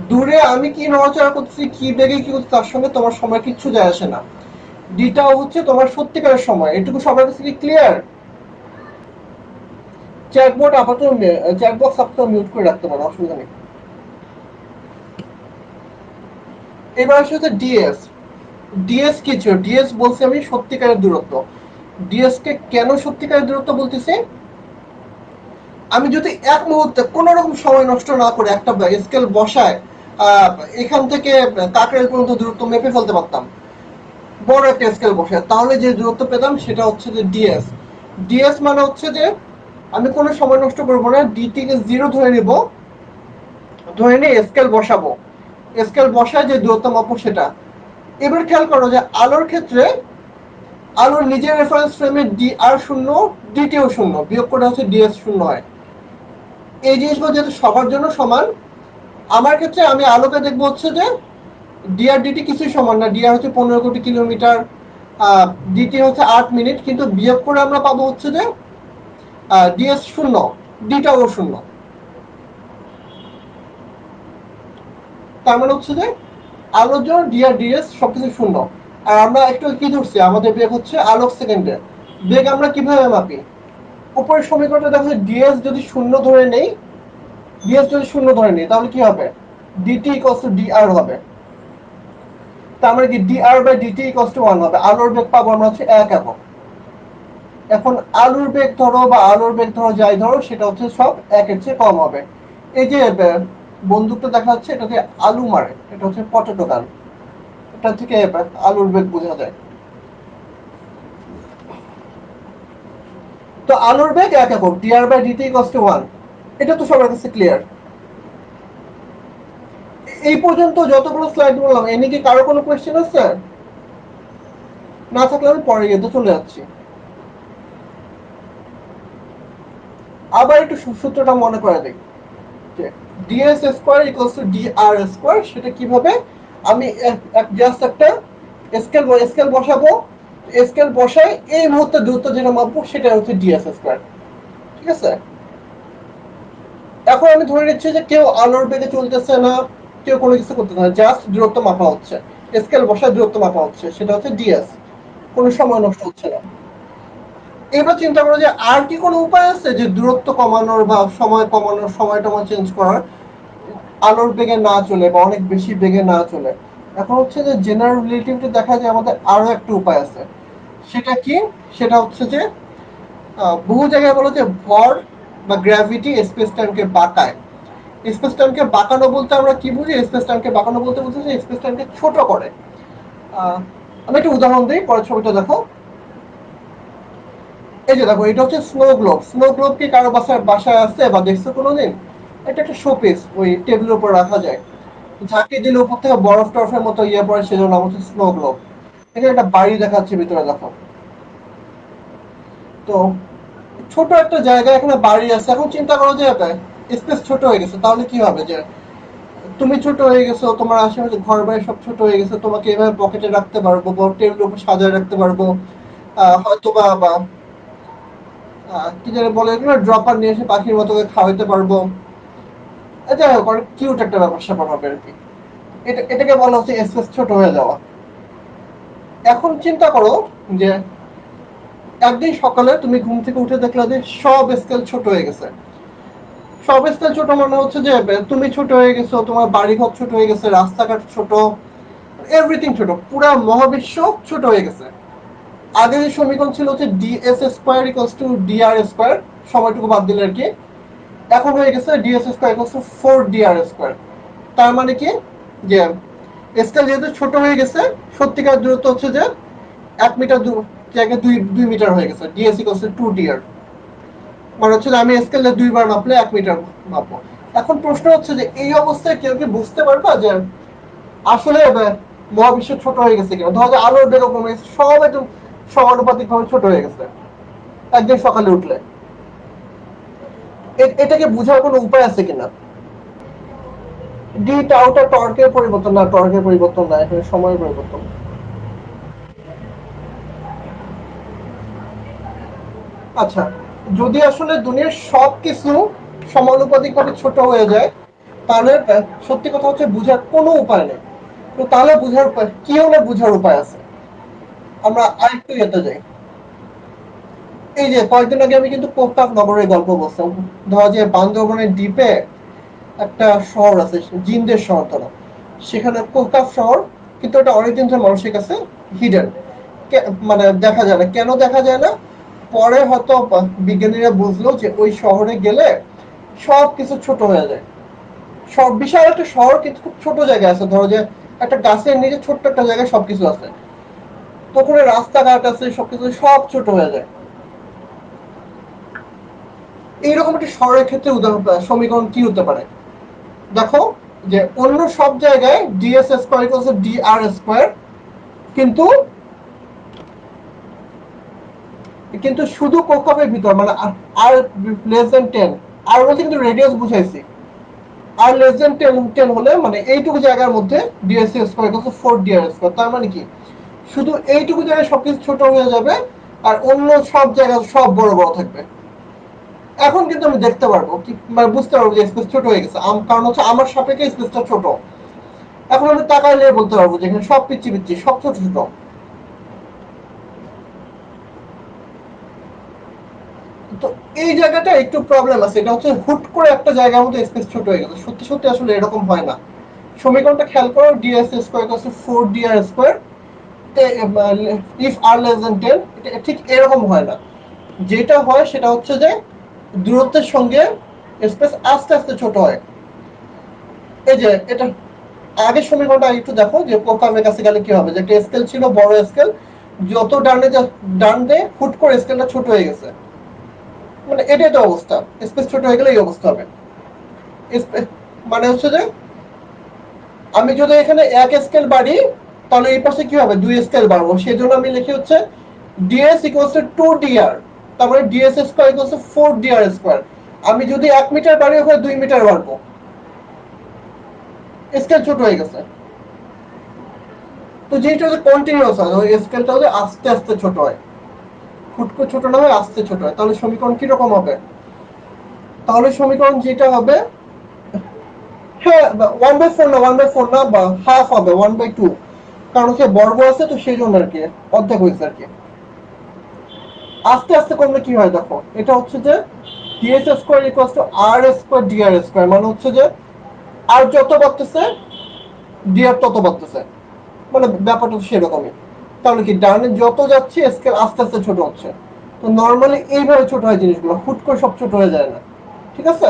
দূরে আমি কি নড়াচড়া করতেছি, কি বেগে কি করছি, তার সঙ্গে তোমার সময় কিচ্ছু যায় আসে না। ডিটাও হচ্ছে তোমার সত্যিকারের সময়, এটুকু সবার কাছে কি ক্লিয়ার? চ্যাটবট আপাতত, চ্যাটবক্স আপাতত মিউট করে রাখতে পারো, অসুবিধা নেই। এবার আসলে হচ্ছে ডিএস। ডিএস কি ছিল, ডিএস বলছি আমি সত্যিকারের দূরত্ব। ডিএস কে কেন সত্যিকারের দূরত্ব বলতেছি, আমি যদি এক মুহূর্তে কোন রকম সময় নষ্ট না করে একটা স্কেল বসায় এখান থেকে কাকরেল পর্যন্ত দূরত্ব মেপে ফেলতে পারতাম, বড় একটা স্কেল বসায়, তাহলে যে দূরত্ব পেতাম সেটা হচ্ছে যে ডিএস। ডিএস মানে হচ্ছে যে আমি কোনো সময় নষ্ট করবো না, ডিটি কে জিরো ধরে নিব, ধরে নিয়ে স্কেল বসাবো, স্কেল বসায় যে দূরত্ব মাপবো সেটা। এবার খেয়াল করো যে আলোর ক্ষেত্রে আলোর নিজের রেফারেন্স ফ্রেমে ডি আর শূন্য, ডিটিও শূন্য, বিয়োগ করে হচ্ছে ডিএস শূন্য হয়। এই জিনিসগুলো যেহেতু সবার জন্য সমান, আমার ক্ষেত্রে আমি আলোকে দেখবো হচ্ছে যে ডিআর ডিটি কিছুই সমান না, ডিআর হচ্ছে 15 কোটি কিলোমিটার, ডিটি হচ্ছে 8 মিনিট, কিন্তু বিয়োগ করে আমরা পাবো হচ্ছে যে ডিএস শূন্য, ডিটাও শূন্য। তার মানে হচ্ছে যে আলোর জন্য ডিআর ডিএস সবকিছু শূন্য। আর আমরা একটু কি ধরছি, আমাদের বেগ হচ্ছে আলোক সেকেন্ডে, বেগ আমরা কিভাবে মাপি, উপরের সমীকরণটা দেখো, ডিএস যদি শূন্য ধরে নেই, ডিএস যদি শূন্য ধরে নেই তাহলে কি হবে, ডিটি ইকুয়ালস টু ডিআর হবে। তার মানে কি dr by dt equals to 1 হবে। আলোর বেগ পাবো আমরা হচ্ছে 1 একক। এখন আলুর বেগ ধরো বা আলোর বেগ ধরো যাই ধরো, সেটা হচ্ছে সব 1-এর চেয়ে কম হবে। এই যে বন্দুকটা দেখা যাচ্ছে, এটাকে আলু মারে, এটা হচ্ছে পটেটো গান, এটা থেকে আলুর বেগ বোঝা যায়। তো আলুর বেগ 1 একক, dr by dt equals to 1, এটা তো সবার কাছে ক্লিয়ার। এই পর্যন্ত যতগুলো স্লাইড বললাম, এ নিয়ে কি কারো কোনো কোয়েশ্চেন আছে? না থাকলে আমি পরে গিয়ে চলে যাচ্ছি। আবার একটু সূত্রটা মনে করে দিই, ds square equals to dr square. সেটা কিভাবে, আমি জাস্ট একটা স্কেল বসাবো, স্কেল বসাই এই মুহূর্তে দূরত্ব যেটা মাপবো সেটা হচ্ছে ডিএস স্কোয়ার। ঠিক আছে, এখন আমি ধরে নিচ্ছি যে কেউ আলোর বেগে চলতেছে না, কেউ কোনো কিছু করতেছে না, জাস্ট দূরত্ব মাপা হচ্ছে, স্কেল বসায় দূরত্ব মাপা হচ্ছে, সেটা হচ্ছে ডিএস, কোনো সময় নষ্ট হচ্ছে না। এবার চিন্তা করো যে আর কি কোনো উপায় আছে যে দূরত্ব কমানোর বা সময় কমানোর, সময় টময় চেঞ্জ করার, আলোর বেগে না চলে বা অনেক বেশি বেগে না চলে। এখন হচ্ছে যে জেনারেল রিলেটিভিটি দেখা যায় আমাদের আরো একটা উপায় আছে। সেটা কি, সেটা হচ্ছে যে বহু জায়গায় বলো যে ভর বা গ্র্যাভিটি স্পেস টাইমকে বাঁকায়। স্পেস টাইমকে বাঁকানো বলতে আমরা কি বুঝি, স্পেস টাইমকে বাঁকানো বলতে বুঝি যে স্পেস টাইমকে ছোট করে। আমি একটা উদাহরণ দিই, পরের ছবিটা দেখো। এই যে দেখো, এটা হচ্ছে স্নো গ্লোব। স্নো গ্লোব কি কারো বাসায় আছে বা দেখছো কোনোদিন? এটা একটা শোপিস, ওই টেবিলের উপর রাখা যায়, ঝাঁকি দিলে উপর থেকে বরফ টরফের মতো ইয়ে পড়ে, সেজন্য নাম হচ্ছে স্নো গ্লোব। এখানে একটা বাড়ি দেখাচ্ছে ভিতরে দেখো। তো ছোট একটা জায়গা, এখানে বাড়ি আছে। এখন চিন্তা করো যে স্পেস ছোট হয়ে গেছে, তাহলে কি হবে, যে তুমি ছোট হয়ে গেছো, তোমার আশেপাশে ঘর বাড়ি সব ছোট হয়ে গেছে, তোমাকে এভাবে পকেটে রাখতে পারবো বা টেবিলের উপর সাজায় রাখতে পারবো, হয়তো বা কি যেন বলে এগুলো, ড্রপার নিয়ে এসে পাখির মতো করে খাওয়াইতে পারবো। যাই হোক, অনেক কিউট একটা ব্যাপার স্যাপার হবে আর কি। এটাকে বলা হচ্ছে স্পেস ছোট হয়ে যাওয়া। এখন চিন্তা করো যে একদিন সকালে তুমি ঘুম থেকে উঠে দেখলে যে সব স্কেল ছোট হয়ে গেছে। সব স্কেল ছোট মানে হচ্ছে যে তুমি ছোট হয়ে গেছো, তোমার বাড়িঘর ছোট হয়ে গেছে, রাস্তাঘাট ছোট, এভরিথিং ছোট, পুরা মহাবিশ্ব ছোট হয়ে গেছে। আগে যে সমীকরণ ছিল হচ্ছে ds square equals to dr square, সময়টুকু বাদ দিলে আর কি, এখন হয়ে গেছে ds square equals to 4 dr square. তার মানে কি যে স্কেল যেহেতু ছোট হয়ে গেছে, সত্যিকার দূরত্ব হচ্ছে যে 1 মিটার জায়গায় 2 মিটার হয়ে গেছে, ডিএস ইকুয়ালস টু 2 ডিআর। মানে হচ্ছে আমি স্কেলে 2 বার মাপলে 1 মিটার মাপবো। এখন প্রশ্ন হচ্ছে যে এই অবস্থায় কেউ কি বুঝতে পারবা যে আসলে মহাবিশ্ব ছোট হয়ে গেছে কিনা? ধরো যে আলোর বেগ কমে গেছে, সব একদম সমানুপাতিক ভাবে ছোট হয়ে গেছে একদিন সকালে উঠলে। এটাকে বোঝার কোনো উপায় আছে কিনা? ডি টাউটা টর্কের পরিবর্তন না, টর্কের পরিবর্তন না, এখানে সময়ের পরিবর্তন। আচ্ছা, যদি আসলে দুনিয়ার সবকিছু সমানুপাতিক ভাবে ছোট হয়ে যায়, তাহলে সত্যি কথা হচ্ছে বুঝার কোনো উপায় নেই। তো তাহলে বুঝার উপায় কি হলে বুঝার উপায় আছে? আমরা আরেকটু যেতে যাই। এই যে কয়েকদিন আগে আমি কিন্তু কোকটাক নগরের গল্প বলছিলাম। ধরা যে বান্দরবনের দ্বীপে একটা শহর আছে, জিন্দের শহর ধরো, সেখানে কোকটাক শহর, কিন্তু এটা অনেকদিন ধরে মানুষের কাছে হিডেন, মানে দেখা যায় না। কেন দেখা যায় না? পরে হয়তো বিজ্ঞানীরা বুঝলো যে ওই শহরে গেলে সব কিছু ছোট হয়ে যায়। সব বিশাল একটা শহর কিন্তু খুব ছোট জায়গায় আছে, ধরো যে একটা গাছের নিচে ছোট্ট একটা জায়গায় সবকিছু আছে, তখন রাস্তাঘাট আছে, সবকিছু সব ছোট হয়ে যায়। এইরকম একটা শহরের ক্ষেত্রে উদাহরণ সমীকরণ কি হতে পারে? দেখো যে অন্য সব জায়গায় ডিএস স্কোয়ার ইকুয়ালস ডি আর স্কোয়ার, কিন্তু কিন্তু শুধু কক্ষপথের ভিতর, মানে আর লেস দেন 10, আর বলতে কিন্তু রেডিয়াস বুঝাইছি, আর লেস দেন 10 হলে মানে এইটুকু জায়গার মধ্যে ds square equals 4 dr square. তার মানে কি শুধু এইটুকু জায়গায় সবকিছু ছোট হয়ে যাবে, আর অন্য সব জায়গা সব বড় বড় থাকবে। এখন কিন্তু আমি দেখতে পারবো কি, মানে বুঝতে পারবো যে স্পেস ছোট হয়ে গেছে, কারণ হচ্ছে আমার সাপেক্ষে স্পেসটা ছোট। এখন আমি তাকাইলে বলতে পারবো যে এখানে সব পিচ্ছি পিচ্ছি, সব ছোট ছোট। তো এই জায়গাটা একটু প্রবলেম আছে, এটা হচ্ছে হুট করে একটা জায়গার মধ্যে স্পেস ছোট হয়ে গেছে। সত্যি সত্যি আসলে এরকম হয় না। সমীকরণটা খেয়াল করো, ds square equals to 4 dr square, if r less than 10, এটা ঠিক এরকম হয় না। যেটা হয় সেটা হচ্ছে যে দূরত্বের সঙ্গে স্পেস আস্তে আস্তে ছোট হয়। এই যে এটা আগের সমীকরণটা একটু দেখো যে প্রোগ্রামের কাছে গেলে কি হবে, যে একটা স্কেল ছিল বড় স্কেল, যত ডান দিয়ে হুট করে স্কেলটা ছোট হয়ে গেছে। মানে এটাই তো অবস্থা, স্পেস ছোট হয়ে গেলে এই অবস্থা হবে। মানে হচ্ছে যে আমি যদি এখানে এক স্কেল বাড়ি, তাহলে এই পাশে কি হবে, 2 স্কেল বাড়বো। সেই জন্য আমি লিখি হচ্ছে ডিএস ইকুয়ালস টু 2 ডিআর, তারপরে ds square equals 4 dr square. আমি যদি 1 মিটার বাড়ি, ওখানে 2 মিটার বাড়বো, স্কেল ছোট হয়ে গেছে। তো যেটা হচ্ছে কন্টিনিউয়াস হয়, ওই স্কেলটা হচ্ছে আস্তে আস্তে ছোট হয়, হুট করে ছোট না হয় আস্তে ছোট হয়। তাহলে সমীকরণ কিরকম হবে? তাহলে সমীকরণ যেটা হবে, হ্যাঁ, 1/4 না, 1/4 না, বা হাফ হবে, 1/2। কারণ হচ্ছে বর্গ আছে তো সেই জন্য আর কি, অর্ধেক হয়েছে আর কি। আস্তে আস্তে কমলে কি হয় দেখো, এটা হচ্ছে যে ds square equals to r square dr square, মানে হচ্ছে যে আর যত বাড়তেছে ডিআর তত বাড়তেছে, মানে ব্যাপারটা তো সেরকমই। তাহলে কি ডানে যত যাচ্ছে স্কেল আস্তে আস্তে ছোট হচ্ছে। তো নর্মালি এইভাবে ছোট হয় জিনিসগুলো, হুট করে সব ছোট হয়ে যায় না। ঠিক আছে,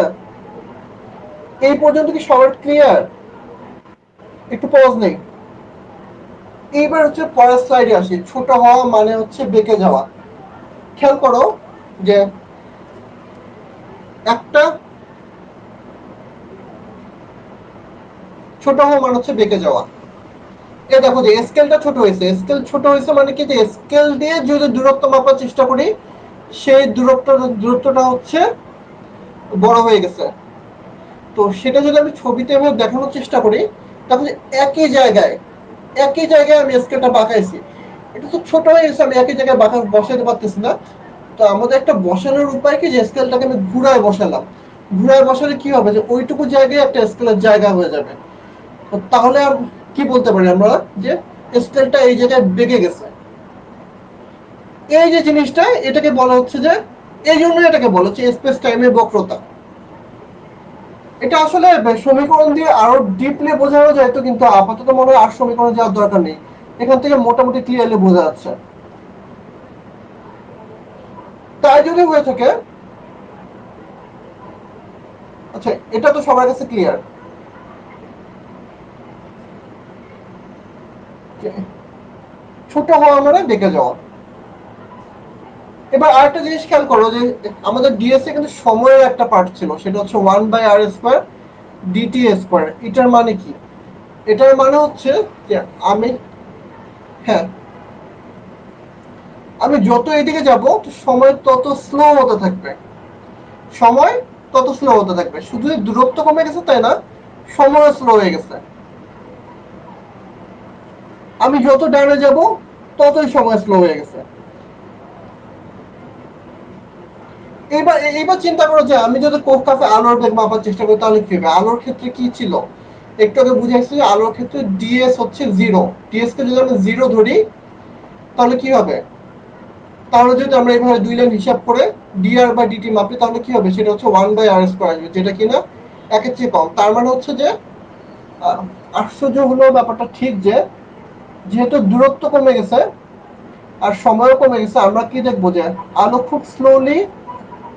এই পর্যন্ত কি সবার ক্লিয়ার? একটু পজ নেই। এইবার হচ্ছে পরের স্লাইডে আসি। ছোট হওয়া মানে হচ্ছে বেঁকে যাওয়া। খেয়াল করো যে একটা ছোট হওয়া মানে হচ্ছে বেঁকে যাওয়া। এ দেখো যে স্কেলটা ছোট হয়েছে, স্কেল ছোট হয়েছে মানে কি, যে স্কেল দিয়ে যদি দূরত্ব মাপার চেষ্টা করি, সেই দূরত্বটা হচ্ছে বড় হয়ে গেছে। তো সেটা যদি আমি ছবিতে এভাবে দেখানোর চেষ্টা করি, তাহলে একই জায়গায় একই জায়গায় আমি স্কেলটা বাঁকাইছি, এটা তো ছোট হয়ে গেছে, আমি একই জায়গায় বাঁকা বসাতে পারতেছি না। তো আমাদের একটা বসানোর উপায় কি, যে স্কেলটাকে আমি ঘুরায় বসালাম, ঘুরায় বসালে কি হবে, যে ওইটুকু জায়গায় একটা স্কেলের জায়গা হয়ে যাবে। তো তাহলে আর কি বলতে পারি আমরা, যে স্কেলটা এই জায়গায় বেঁকে গেছে। এই যে জিনিসটা, এটাকে বলা হচ্ছে যে, এই জন্য এটাকে বলা হচ্ছে স্পেস টাইমের বক্রতা। এটা আসলে সমীকরণ দিয়ে আরো ডিপলি বোঝানো যায় তো, কিন্তু আপাতত মনে হয় আর সমীকরণ যাওয়ার দরকার নেই, এখান থেকে মোটামুটি ক্লিয়ারলি বোঝা যাচ্ছে। তাই যদি হয়ে থাকে, আচ্ছা এটা তো সবার কাছে ক্লিয়ার, ছোট হওয়া মানে বেঁকে যাওয়া। এবার আরেকটা জিনিস খেয়াল করো, যে আমাদের ডিএসএ কিন্তু সময়ের একটা পার্ট ছিল, সেটা হচ্ছে 1/r² ডিটি স্কোয়ার। এটার মানে কি? এটার মানে হচ্ছে যে আমি, হ্যাঁ, আমি যত এদিকে যাব সময় তত স্লো হতে থাকবে, সময় তত স্লো হতে থাকবে। শুধু দূরত্ব কমে গেছে তাই না, সময় স্লো হয়ে গেছে। আমি যত ডানে যাব ততই সময় স্লো হয়ে গেছে। এইবার এইবার চিন্তা করো, যে আমি যদি কোফকাফে আলোর বেগ মাপার চেষ্টা করি তাহলে কি হবে? আলোর ক্ষেত্রে কি ছিল একটু আগে বুঝাইছি, যে আলোর ক্ষেত্রে ডিএস হচ্ছে জিরো। ডিএস কে যদি আমি জিরো ধরি তাহলে কি হবে? তাহলে যদি আমরা এইভাবে দুই লাইন হিসাব করে ডিআর বাই ডিটি মাপি তাহলে কি হবে? সেটা হচ্ছে 1/r² আসবে, যেটা কিনা একের চেয়ে কম। তার মানে হচ্ছে যে আশ্চর্য হলো ব্যাপারটা ঠিক, যে যেহেতু দূরত্ব কমে গেছে আর সময়ও কমে গেছে, আমরা কি দেখবো, যে আলো খুব স্লোলি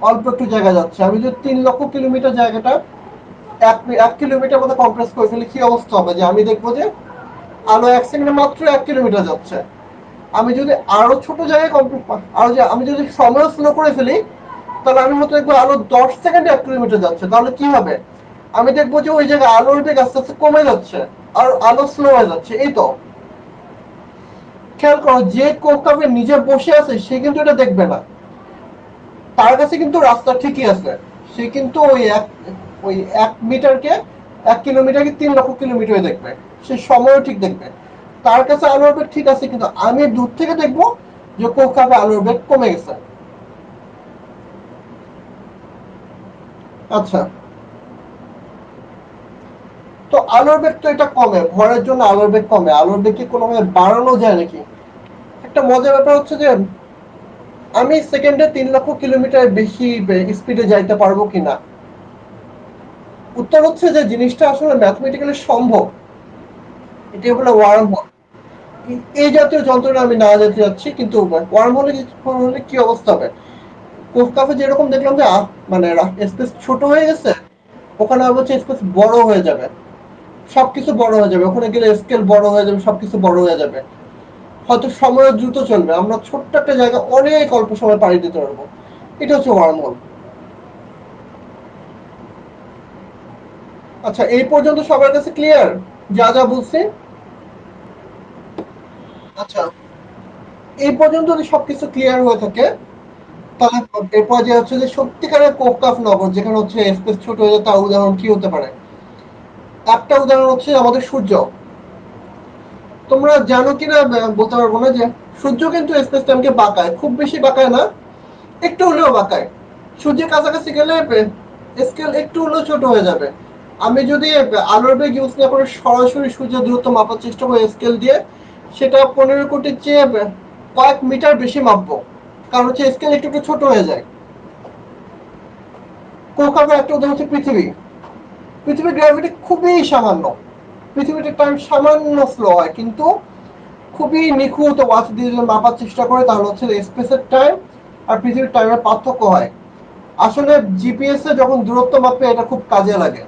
অল্প একটু জায়গা যাচ্ছে। আমি যদি 3 লক্ষ কিলোমিটার জায়গাটা এক কিলোমিটার মধ্যে কম্প্রেস করে ফেলি, কি অবস্থা হবে? যে আমি দেখবো যে আলো 1 সেকেন্ডে মাত্র 1 কিলোমিটার যাচ্ছে। আমি যদি আরো ছোট জায়গায় আরো যে আমি যদি সময় স্লো করে ফেলি, তাহলে আমি হয়তো দেখবো আলো 10 সেকেন্ডে 1 কিলোমিটার যাচ্ছে। তাহলে কি হবে? আমি দেখবো যে ওই জায়গায় আলোর বেগ আস্তে আস্তে কমে যাচ্ছে আর আলো স্লো হয়ে যাচ্ছে। এই তো খেয়াল করো, যে কৌকাবে নিজে বসে আছে সে কিন্তু এটা দেখবে না, তার কাছে কিন্তু রাস্তা ঠিকই আছে। সে কিন্তু ওই 1 মিটারকে 1 কিলোমিটারকে 3 লক্ষ কিলোমিটার দেখবে, সে সময়ও ঠিক দেখবে। তার কাছে আলোর বেগ ঠিক আছে, কিন্তু আমি দূর থেকে দেখবো যে কৌকাবে আলোর বেগ কমে গেছে। আচ্ছা, তো আলোর বেগ তো এটা কমে, ভরের জন্য আলোর বেগ কমে, আলোর বেগ কি কোনোভাবে বাড়ানো যায় নাকি? একটা মজার ব্যাপার হচ্ছে যে আমি সেকেন্ডে 3 লক্ষ কিলোমিটার বেশি স্পিডে যাইতে পারবো কিনা। উত্তর হচ্ছে যে জিনিসটা আসলে ম্যাথমেটিক্যালি সম্ভব, এটি হলো ওয়ার্ম হোল। এই জাতীয় যন্ত্রণা আমি না যেতে যাচ্ছি, কিন্তু ওয়ার্ম হোলে হলে কি অবস্থা হবে? কোফকাফে যেরকম দেখলাম যে মানে স্পেস ছোট হয়ে গেছে, ওখানে আবার হচ্ছে স্পেস বড় হয়ে যাবে, সবকিছু বড় হয়ে যাবে, ওখানে গেলে স্কেল বড় হয়ে যাবে, সবকিছু বড় হয়ে যাবে। হয়তো সময় দ্রুত চলবে, আমরা ছোট্ট একটা জায়গা অনেক অল্প সময় পাড়ি দিতে পারবো। এটা হচ্ছে ওয়ার্ম হোল। আচ্ছা, এই পর্যন্ত সবার কাছে ক্লিয়ার যা যা বলছি? আচ্ছা, এই পর্যন্ত যদি সবকিছু ক্লিয়ার হয়ে থাকে, তাহলে এরপর যে হচ্ছে যে সত্যিকারের কোফকাফ নগর যেখানে হচ্ছে স্পেস ছোট হয়ে যায়, তার উদাহরণ কি হতে পারে? একটা উদাহরণ হচ্ছে আমাদের সূর্য। তোমরা জানো কিনা বলতে পারবো না, যে সূর্য কিন্তু স্পেস টাইমকে বাঁকায়, খুব বেশি বাঁকায় না, একটু হলেও বাঁকায়। সূর্যের কাছাকাছি গেলে স্কেল একটু হলেও ছোট হয়ে যাবে। আমি যদি আলোর বেগ ইউজ না করে সরাসরি সূর্যের দূরত্ব মাপার চেষ্টা করি স্কেল দিয়ে, সেটা 15 কোটির চেয়ে কয়েক মিটার বেশি মাপবো, কারণ হচ্ছে স্কেল একটু একটু ছোট হয়ে যায়। কলকাতার একটা উদাহরণ হচ্ছে পৃথিবী। পৃথিবীর গ্র্যাভিটি খুবই সামান্য, পৃথিবীতে টাইম সামান্য স্লো হয়, কিন্তু খুবই নিখুঁত ওয়াচ দিয়ে যদি মাপার চেষ্টা করে তাহলে হচ্ছে স্পেসের টাইম আর পৃথিবীর টাইমের পার্থক্য হয়। আসলে জিপিএস এ যখন দূরত্ব মাপে এটা খুব কাজে লাগে।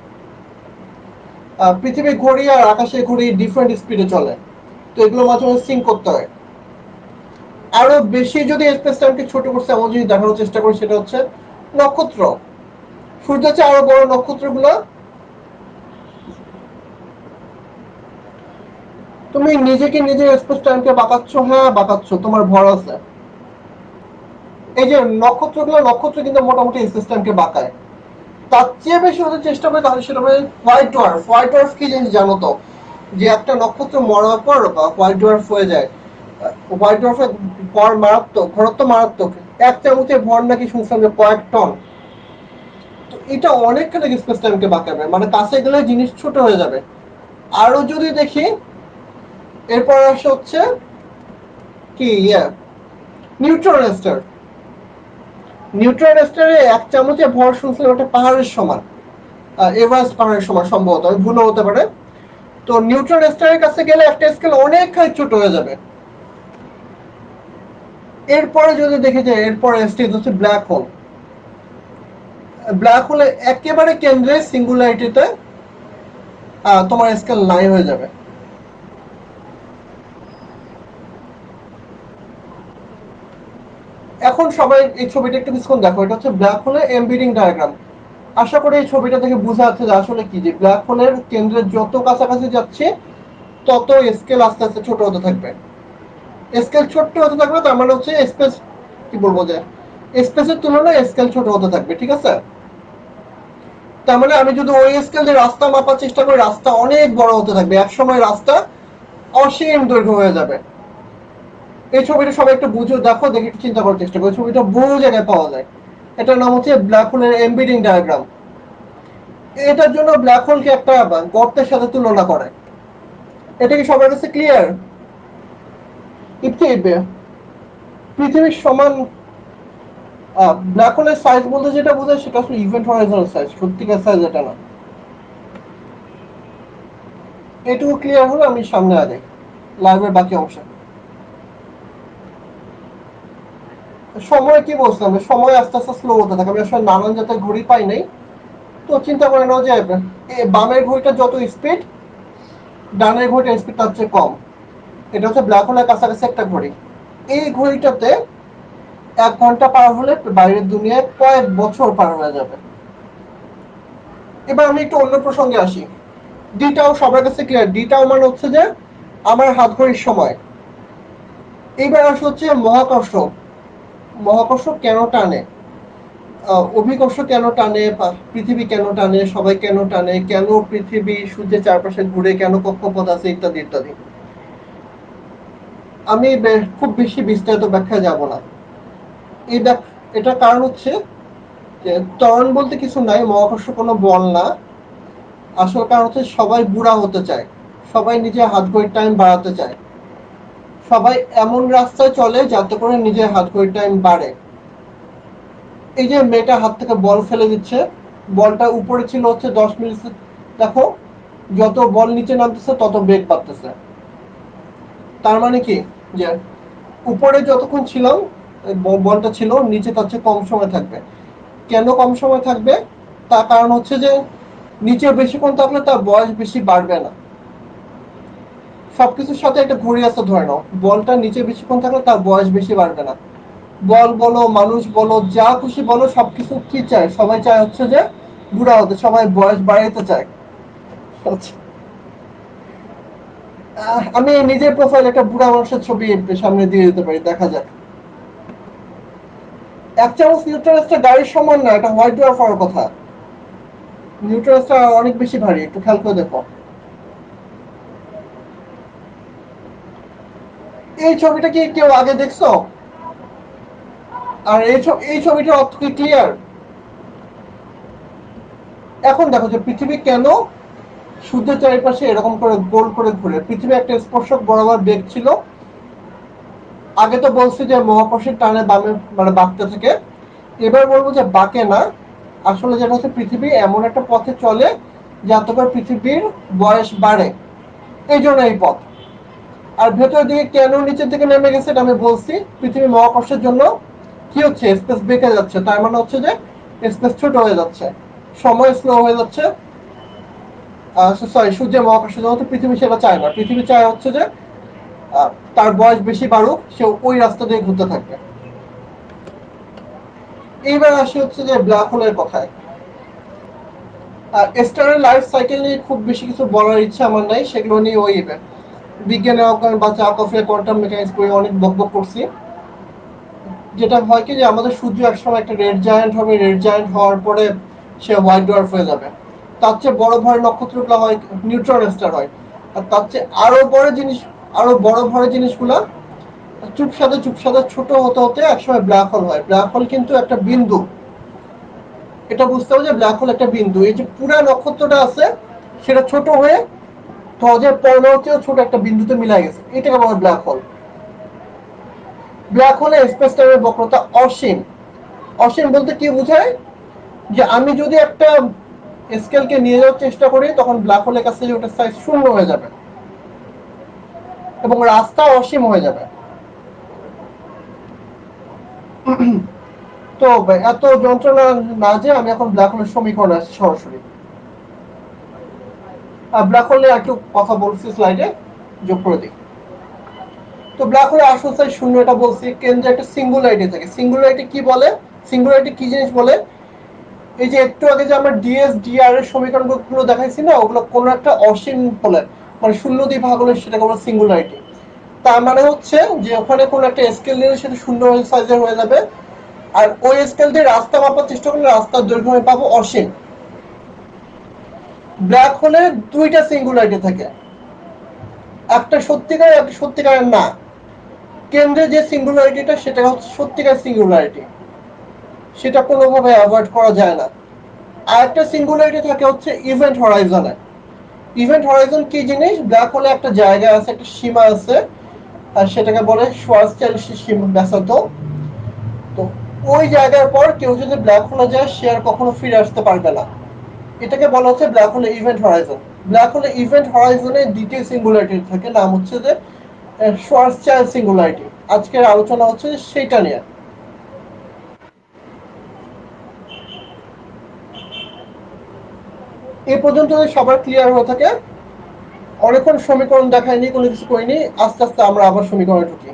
পৃথিবীর ঘড়ি আর আকাশের ঘড়ি ডিফারেন্ট স্পিডে চলে, তো এগুলো মাঝে মাঝে সিঙ্ক করতে হয়। আরো বেশি যদি স্পেস টাইমকে ছোট করছে এমন যদি দেখানোর চেষ্টা করি, সেটা হচ্ছে নক্ষত্র। সূর্যের চেয়ে আরো বড় নক্ষত্রগুলো, তুমি নিজেকে নিজের স্পেস টাইমকে বাঁকাচ্ছ, হ্যাঁ বাঁকাচ্ছ, তোমার ভর আছে। এই যে নক্ষত্র কিন্তু মোটামুটি স্পেস টাইমকে বাঁকায়। তার চেয়ে বেশি হতে চেষ্টা করে তাহলে সেটা হবে হোয়াইট ডোয়ার্ফ। হোয়াইট ডোয়ার্ফ কি জিনিস জানো তো? যে একটা নক্ষত্র মরার পর হোয়াইট ডোয়ার্ফ হয়ে যায়। হোয়াইট ডোয়ার্ফের পর মারাত্মক, ঘনত্ব মারাত্মক, এক চামচের ভর নাকি শুনছিলাম যে কয়েক টন। তো এটা অনেকখানি স্পেস টাইমকে বাঁকাবে, মানে কাছে গেলে জিনিস ছোট হয়ে যাবে। আরো যদি দেখি এরপর আসে হচ্ছে কি নিউট্রন স্টার। নিউট্রন স্টারে এক চামচে ভর শুনছিলাম একটা পাহাড়ের সমান, এভারেস্ট পাহাড়ের সমান সম্ভবত, ভুলও হতে পারে। তো নিউট্রন স্টারের কাছে গেলে একটা স্কেল অনেকখানি ছোট হয়ে যাবে। এরপরে যদি দেখে যে এরপরে স্টেজ হচ্ছে ব্ল্যাক হোল। ব্ল্যাক হোলে একেবারে কেন্দ্রে সিঙ্গুলারিটিতে তোমার স্কেল নাই হয়ে যাবে। এখন সবাই এই ছবিটা একটু কিছুক্ষণ দেখো, এটা হচ্ছে ব্ল্যাক হোলের এমবিডিং ডায়াগ্রাম। আশা করি এই ছবিটা থেকে বোঝা যাচ্ছে যে আসলে কি, যে ব্ল্যাক হোলের কেন্দ্রের যত কাছাকাছি যাচ্ছে তত স্কেল আস্তে আস্তে ছোট হতে থাকবে। স্কেল ছোট হতে থাকবে তার মানে হচ্ছে স্পেস, কি বলবো, যে স্পেসের তুলনায় স্কেল ছোট হতে থাকবে, ঠিক আছে? তার মানে আমি যদি ওই স্কেল দিয়ে রাস্তা মাপার চেষ্টা করি, রাস্তা অনেক বড় হতে থাকবে, একসময় রাস্তা অসীম দৈর্ঘ্য হয়ে যাবে। এই ছবিটা সবাই একটু বুঝে দেখো, দেখে একটু চিন্তা করার চেষ্টা করো, ছবিটা বহু জায়গায় পাওয়া যায়। এটার নাম হচ্ছে ব্ল্যাক হোলের এমবিডিং ডায়াগ্রাম। এটার জন্য ব্ল্যাক হোলকে একটা গর্তের সাথে তুলনা করে। এটা কি সবার কাছে ক্লিয়ার? পৃথিবীর সমান ব্ল্যাক হোলের সাইজ বলতে যেটা বোঝায় সেটা আসলে ইভেন্ট হরাইজনের সাইজ, সত্যিকার সাইজ এটা না। এটুকু ক্লিয়ার হলে আমি সামনে আগে লাইভের বাকি অংশে। সময় কি বলছিলাম, সময় আস্তে আস্তে স্লো হতে থাকে। আমি আসলে নানান জাতের ঘড়ি পাই নাই, তো চিন্তা করে নাও যে বামের ঘড়িটা যত স্পিড, ডানের ঘড়িটার স্পিড তার চেয়ে কম। এটা হচ্ছে ব্ল্যাক হোলের কাছাকাছি একটা ঘড়ি। এই ঘড়িটাতে 1 ঘন্টা পার হলে বাইরের দুনিয়ায় কয়েক বছর পার হয়ে যাবে। এবার আমি একটু অন্য প্রসঙ্গে আসি। ডিটাও সবার কাছে ক্লিয়ার। ডিটাও মানে হচ্ছে যে আমার হাত ঘড়ির সময়। এইবার আসে হচ্ছে মহাকর্ষ। মহাকর্ষ কেন টানে, অভিকর্ষ কেন টানে, পৃথিবী কেন টানে, সবাই কেন টানে, কেন পৃথিবী সূর্যের চারপাশে ঘুরে, কেন কক্ষপথ আছে, ইত্যাদি ইত্যাদি। আমি খুব বেশি বিস্তারিত ব্যাখ্যা যাব না। এই এটার কারণ হচ্ছে যে ত্বরণ বলতে কিছু নাই, মহাকর্ষ কোনো বল না। আসল কারণ হচ্ছে সবাই বুড়া হতে চায়, সবাই নিজের হাত ঘড়ির টাইম বাড়াতে চায়, সবাই এমন রাস্তায় চলে যাতে করে নিজের হাত ঘড়ির টাইম বাড়ে। এই যে মেয়েটা হাত থেকে বল ফেলে দিচ্ছে, বলটা উপরে ছিল হচ্ছে 10 মিলি, দেখো যত বল নিচে নামতেছে তত বেগ বাড়তেছে। তার মানে কি, যে উপরে যতক্ষণ ছিলাম বলটা ছিল, নিচে তার চেয়ে কম সময় থাকবে। কেন কম সময় থাকবে? তার কারণ হচ্ছে যে নিচে বেশিক্ষণ থাকলে তার বয়স বেশি বাড়বে না। সবকিছুর সাথে একটা ঘড়ি আছে ধরে নাও, বলটা নিচে বেশিক্ষণ থাকলে তার বয়স বেশি বাড়বে না। বল বলো, মানুষ বলো, যা খুশি বলো, সবকিছু কি চায়, সবাই চায় হচ্ছে যে বুড়া হতে, সবাই বয়স বাড়াইতে চায়। আচ্ছা, আমি নিজের প্রোফাইল একটা বুড়া মানুষের ছবি সামনে দিয়ে দিতে পারি, দেখা যাক। 1 চামচ নিউট্রন স্টার গাড়ির সমান না, এটা হোয়াইট ডোয়ার্ফ হওয়ার কথা। নিউট্রন স্টার অনেক বেশি ভারী, একটু খেয়াল করে দেখো। এই ছবিটা কি কেউ আগে দেখছো? আর এই ছবিটার অর্থ কি ক্লিয়ার? এখন দেখো যে পৃথিবী কেন সূর্যের চারিপাশে এরকম করে গোল করে ঘুরে। পৃথিবী একটা স্পর্শক বরাবর বেগ ছিল। আগে তো বলছি যে মহাকর্ষের টানে বামে মানে বাঁকতে থাকে, এবার বলবো যে বাঁকে না। আসলে যেটা হচ্ছে পৃথিবী এমন একটা পথে চলে যাতে করে পৃথিবীর বয়স বাড়ে, এই জন্য এই পথ। আর ভেতরের দিকে কেন নিচের দিকে নেমে গেছে এটা আমি বলছি, পৃথিবী মহাকর্ষের জন্য কি হচ্ছে, স্পেস বেঁকে যাচ্ছে, তার মানে হচ্ছে যে স্পেস ছোট হয়ে যাচ্ছে, সময় স্লো হয়ে যাচ্ছে। সরি, সূর্যের মহাকর্ষের জন্য তো পৃথিবী সেটা চায় না। পৃথিবী চায় হচ্ছে যে তার বয়স বেশি বাড়ুক, সে ওই রাস্তা দিয়ে ঘুরতে থাকবে। এইবার আসি হচ্ছে যে ব্ল্যাক হোলের কথায়। স্টারের লাইফ সাইকেল নিয়ে খুব বেশি কিছু বলার ইচ্ছা আমার নাই, সেগুলো নিয়ে ওই বিজ্ঞানের অজ্ঞান বা চাকফের কোয়ান্টাম মেকানিক্স বই অনেক বকবক করছি। যেটা হয় কি, যে আমাদের সূর্য একসময় একটা রেড জায়ান্ট হবে, রেড জায়ান্ট হওয়ার পরে সে হোয়াইট ডোয়ার্ফ হয়ে যাবে। তার চেয়ে বড় ভরের নক্ষত্রগুলো হয় নিউট্রন স্টার হয়। আর তার চেয়ে আরো বড় জিনিস, আরো বড় ভরের জিনিসগুলা চুপসাদে চুপসাদে ছোট হতে হতে একসময় ব্ল্যাক হোল হয়। ব্ল্যাক হোল কিন্তু একটা বিন্দু, এটা বুঝতে হবে যে ব্ল্যাক হোল একটা বিন্দু। এই যে পুরা নক্ষত্রটা আছে সেটা ছোট হয়ে সহজে পরবর্তীও ছোট একটা বিন্দুতে মিলাই গেছে, এটাকে বলে ব্ল্যাক হোল। ব্ল্যাক হোলে স্পেস টাইমের বক্রতা অসীম। অসীম বলতে কি বোঝায়, যে আমি যদি একটা স্কেলকে নিয়ে যাওয়ার চেষ্টা করি তখন ব্ল্যাক হোলের কাছে ওটা সাইজ শূন্য হয়ে যাবে এবং রাস্তা অসীম হয়ে যাবে। তো এত যন্ত্রণা না যে আমি এখন ব্ল্যাক হোলের সমীকরণ আসছি সরাসরি। ব্ল্যাক হোলে একটু কথা বলছি, স্লাইডে যোগ করে দিই। তো ব্ল্যাক হোলের আসল সাইজ শূন্য, এটা বলছি। কেন্দ্রে একটা সিঙ্গুলারিটি থাকে। সিঙ্গুলারিটি কি বলে, সিঙ্গুলারিটি কি জিনিস বলে, এই যে একটু আগে যে আমরা ডিএস ডিআর এর সমীকরণগুলো দেখাইছি না, ওগুলো কোনো একটা অসীম হলে মানে শূন্য দিয়ে ভাগ হলে সেটাকে আমরা সিঙ্গুলারিটি। তার মানে হচ্ছে যে ওখানে কোনো একটা স্কেল নিলে সেটা শূন্য সাইজের হয়ে যাবে, আর ওই স্কেল দিয়ে রাস্তা মাপার চেষ্টা করলে রাস্তার দৈর্ঘ্য আমি পাবো অসীম। ব্ল্যাক হোলে দুইটা সিঙ্গুলারিটি থাকে, একটা সত্যিকার একটা সত্যিকারের না। কেন্দ্রে যে সিঙ্গুলারিটিটা সেটা হচ্ছে সত্যিকার সিঙ্গুলারিটি, সেটা কোনোভাবে অ্যাভয়েড করা যায় না। আর একটা সিঙ্গুলারিটি থাকে হচ্ছে ইভেন্ট হরাইজনে। ইভেন্ট হরাইজন কি জিনিস, ব্ল্যাক হোলে একটা জায়গা আছে, একটা সীমা আছে, আর সেটাকে বলে শোয়ারস্টাইল সীমা ব্যাসার্ধ। তো ওই জায়গার পর কেউ যদি ব্ল্যাক হোলে যায় সে আর কখনো ফিরে আসতে পারবে না, এটাকে বলা হচ্ছে ব্ল্যাক হোলে ইভেন্ট হরাইজন। ব্ল্যাক হোলে ইভেন্ট হরাইজনে দ্বিতীয় সিঙ্গুলারিটি থাকে, নাম হচ্ছে যে শোয়ারস্টাইল সিঙ্গুলারিটি। আজকের আলোচনা হচ্ছে সেইটা নিয়ে। এই পর্যন্ত সবার ক্লিয়ার হয়ে থাকে? অনেকক্ষণ সমীকরণ দেখায়নি, কোনো কিছু করিনি, আস্তে আস্তে আমরা আবার সমীকরণে ঢুকি।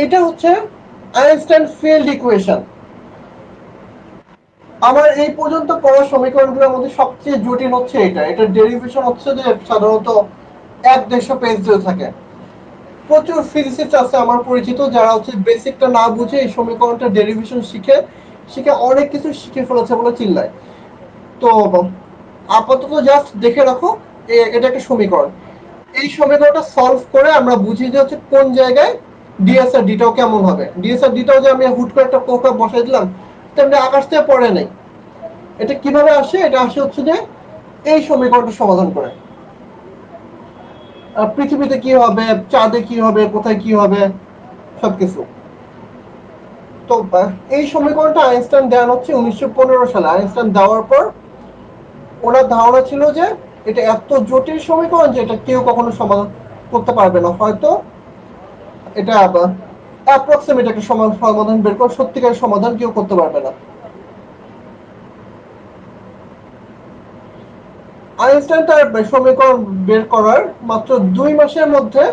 এটা হচ্ছে আইনস্টাইন ফিল্ড ইকুয়েশন। আমার এই পর্যন্ত পড়া সমীকরণগুলোর মধ্যে সবচেয়ে জটিল হচ্ছে এটা। এটার ডেরিভেশন হচ্ছে যে সাধারণত 1-150 পেজ দিয়ে থাকে। প্রচুর ফিজিসিস্ট আছে আমার পরিচিত যারা হচ্ছে বেসিকটা না বুঝে এই সমীকরণটা ডেরিভেশন শিখে শিখে অনেক কিছু শিখে ফেলেছে বলে চিল্লায়। তো আপাতত জাস্ট দেখে রাখো, এটা একটা সমীকরণ। এই সমীকরণটা সলভ করে আমরা বুঝি যে হচ্ছে কোন জায়গায় ডিএস আর ডিটাও কেমন হবে। ডিএস আর ডিটাও যে আমি হুট করে একটা কোকা বসাই দিলাম তেমনি আকাশ থেকে পড়ে নেই। এটা কিভাবে আসে, এটা আসে হচ্ছে যে এই সমীকরণটা সমাধান করে। পৃথিবীতে কি হবে, চাঁদে কি হবে, কোথায় কি হবে, সবকিছু। তো এই সমীকরণটা আইনস্টাইন দেওয়া হচ্ছে 1915 সালে। আইনস্টাইন দেওয়ার পর ওনার ধারণা ছিল যে এটা এত জটিল সমীকরণ যে এটা কেউ কখনো সমাধান করতে পারবে না। হয়তো এটা অ্যাপ্রক্সিমেট একটা সমাধান বের করে, সত্যিকার সমাধান কেউ করতে পারবে না। আইনস্টাইন তার সমীকরণ বের করার মাত্র 2 মাসের মধ্যে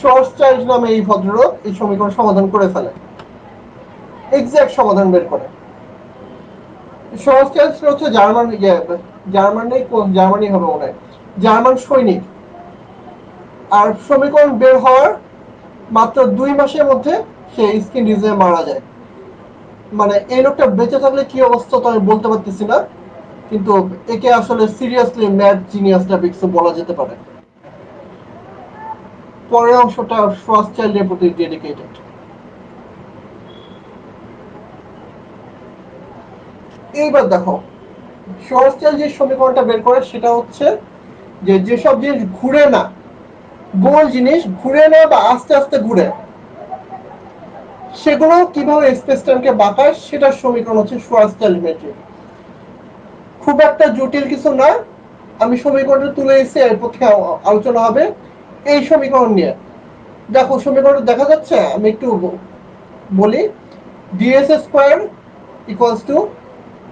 শর্টস্টাইল নামে এই ভদ্রলোক এই সমীকরণ সমাধান করে ফেলে, এক্সাক্ট সমাধান বের করে। শর্টস্টাইল হচ্ছে জার্মানি হবে মনে হয়, জার্মান সৈনিক। আর সমীকরণ বের হওয়ার মাত্র 2 মাসের মধ্যে সে স্কিন ডিজিজে মারা যায়। মানে এই লোকটা বেঁচে থাকলে কি অবস্থা তো আমি বলতে পারতেছি না, কিন্তু একে আসলে সিরিয়াসলি ম্যাড জিনিয়াস কিছু বলা যেতে পারে। পরের অংশটা শোয়ারস্টাইলের প্রতি ডেডিকেটেড। এইবার দেখো শোয়ারস্টাইল যে সমীকরণটা বের করে সেটা হচ্ছে যে যেসব জিনিস ঘুরে না, গোল জিনিস ঘুরে না বা আস্তে আস্তে ঘুরে, সেগুলো কিভাবে স্পেস টাইমকে বাঁকায় সেটার সমীকরণ হচ্ছে শোয়ারস্টাইল মেট্রিক। খুব একটা জটিল কিছু না, আমি সমীকরণটা তুলে এসে এরপর থেকে আলোচনা হবে এই সমীকরণ নিয়ে। দেখো সমীকরণটা দেখা যাচ্ছে, আমি একটু বলি। ডিএস স্কোয়ার ইকুয়ালস টু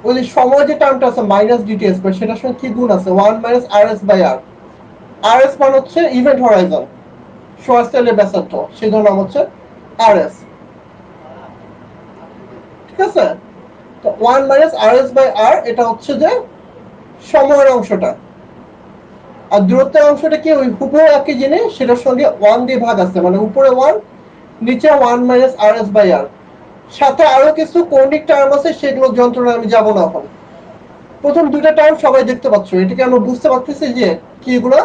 ওই যে সময় যে টার্মটা আছে মাইনাস ডিটি স্কোয়ার, সেটার সঙ্গে কি গুণ আছে, 1 minus r s by r. R s মান হচ্ছে ইভেন্ট হরাইজন, শোয়ারস্টাইলের ব্যাসার্ধ, সেই জন্য নাম হচ্ছে আর এস। ঠিক আছে, তো 1 মাইনাস আর এস বাই আর এটা হচ্ছে যে সময়ের অংশটা, আর দূরত্বের অংশটা কি ওই হুবহু একই জিনিস, সেটার সঙ্গে 1 দিয়ে ভাগ আছে, মানে উপরে 1 নিচে 1 মাইনাস আর এস বাই আর। সাথে আরো কিছু কৌণিক টার্ম আছে, সেগুলো যন্ত্রণা আমি যাবো না এখন। প্রথম দুইটা টার্ম সবাই দেখতে পাচ্ছ, এটাকে আমরা বুঝতে পারতেছি যে কি এগুলো,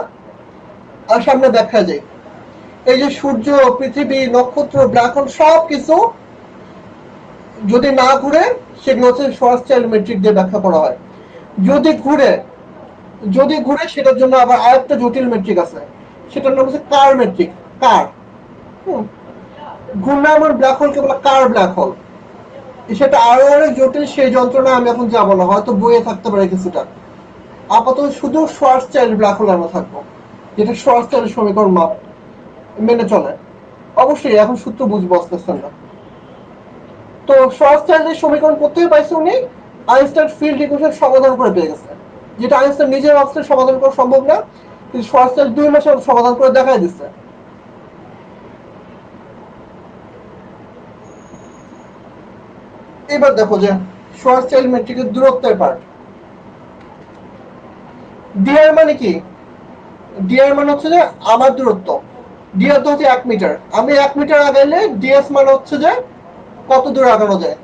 আর সামনে দেখা যায়। এই যে সূর্য, পৃথিবী, নক্ষত্র, ব্ল্যাক হোল সবকিছু যদি না ঘুরে সেগুলো হচ্ছে শর্টস্টাইল মেট্রিক দিয়ে ব্যাখ্যা করা হয়। যদি ঘুরে সেটার জন্য আবার আরেকটা জটিল মেট্রিক আছে, সেটার নাম হচ্ছে কার মেট্রিক। কার ঘূর্ণায়মান ব্ল্যাক হোলকে বলে কার ব্ল্যাক হোল। সেটা আরো অনেক জটিল, সেই যন্ত্রণা আমি এখন যাবো না, হয়তো বইয়ে থাকতে পারে কিছুটা। আপাতত শুধু শর্টস্টাইল ব্ল্যাক হোল আমরা থাকবো, যেটা শর্টস্টাইল সমীকরণ মাপ মেনে চলে। অবশ্যই এখন সূত্র বুঝবো আস্তে আস্তে না। তো শর্টস্টাইলের সমীকরণ কোথায় পাইছে উনি? আইনস্টাইন ফিল্ড ইকুয়েশন সমাধান করে পেয়ে গেছে, যেটা আইনস্টাইন নিজের ভাবছে সমাধান করা সম্ভব না, কিন্তু শর্টস্টাইল 2 মাসে সমাধান করে দেখাই দিচ্ছে। এবার দেখো যে শর্টস্টাইল মেট্রিকের দূরত্বের পার্ট। ডিআর মানে কি? ডিআর মানে হচ্ছে যে আমার দূরত্ব। ডিআর তো হচ্ছে 1 মিটার, আমি 1 মিটার আগাইলে ডিএস মানে হচ্ছে যে কত দূর আগানো যায়।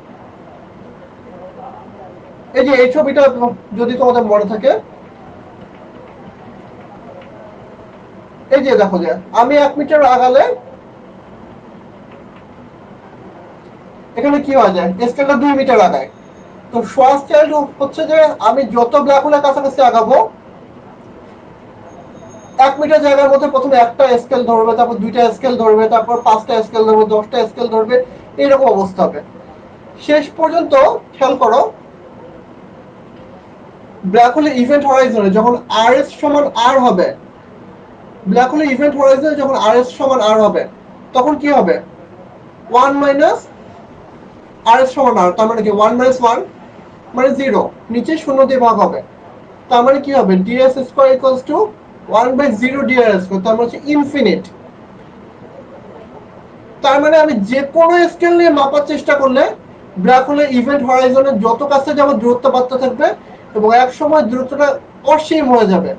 এই যে এই ছবিটা যদি তোমাদের মনে থাকে, এই যে দেখো যে আমি 1 মিটার আগালে এখানে কি হয়ে যায়, স্কেলটা 2 মিটার আগায়। তো শর্টস্টাইল হচ্ছে যে আমি যত ব্ল্যাক হোলের কাছাকাছি আগাবো, 1 মিটার জায়গার মধ্যে প্রথমে একটা স্কেল ধরবে, তারপর 2টা স্কেল ধরবে, তারপর 5টা স্কেল ধরবে, 10টা স্কেল ধরবে, এইরকম অবস্থা হবে। শেষ পর্যন্ত খেয়াল করো, ব্ল্যাক হোলের ইভেন্ট হরাইজনে যখন আর এস সমান আর হবে, ব্ল্যাক হোলের ইভেন্ট হরাইজনে যখন আর এস সমান আর হবে, তখন কি হবে? 1 মাইনাস আর এস সমান আর, তার মানে কি 1 মাইনাস 1 মানে 0, নিচে 0 দিয়ে ভাগ হবে। তার মানে কি হবে? Ds square equals to 1/0 dr square, তার মানে হচ্ছে ইনফিনিট। তার মানে আমি যে কোনো স্কেল নিয়ে মাপার চেষ্টা করলে ব্ল্যাক হোলের ইভেন্ট হরাইজনের যত কাছে যাবো দূরত্ব বাড়তে থাকবে, এবং এক সময় দূরত্বটা অসীম হয়ে যাবে।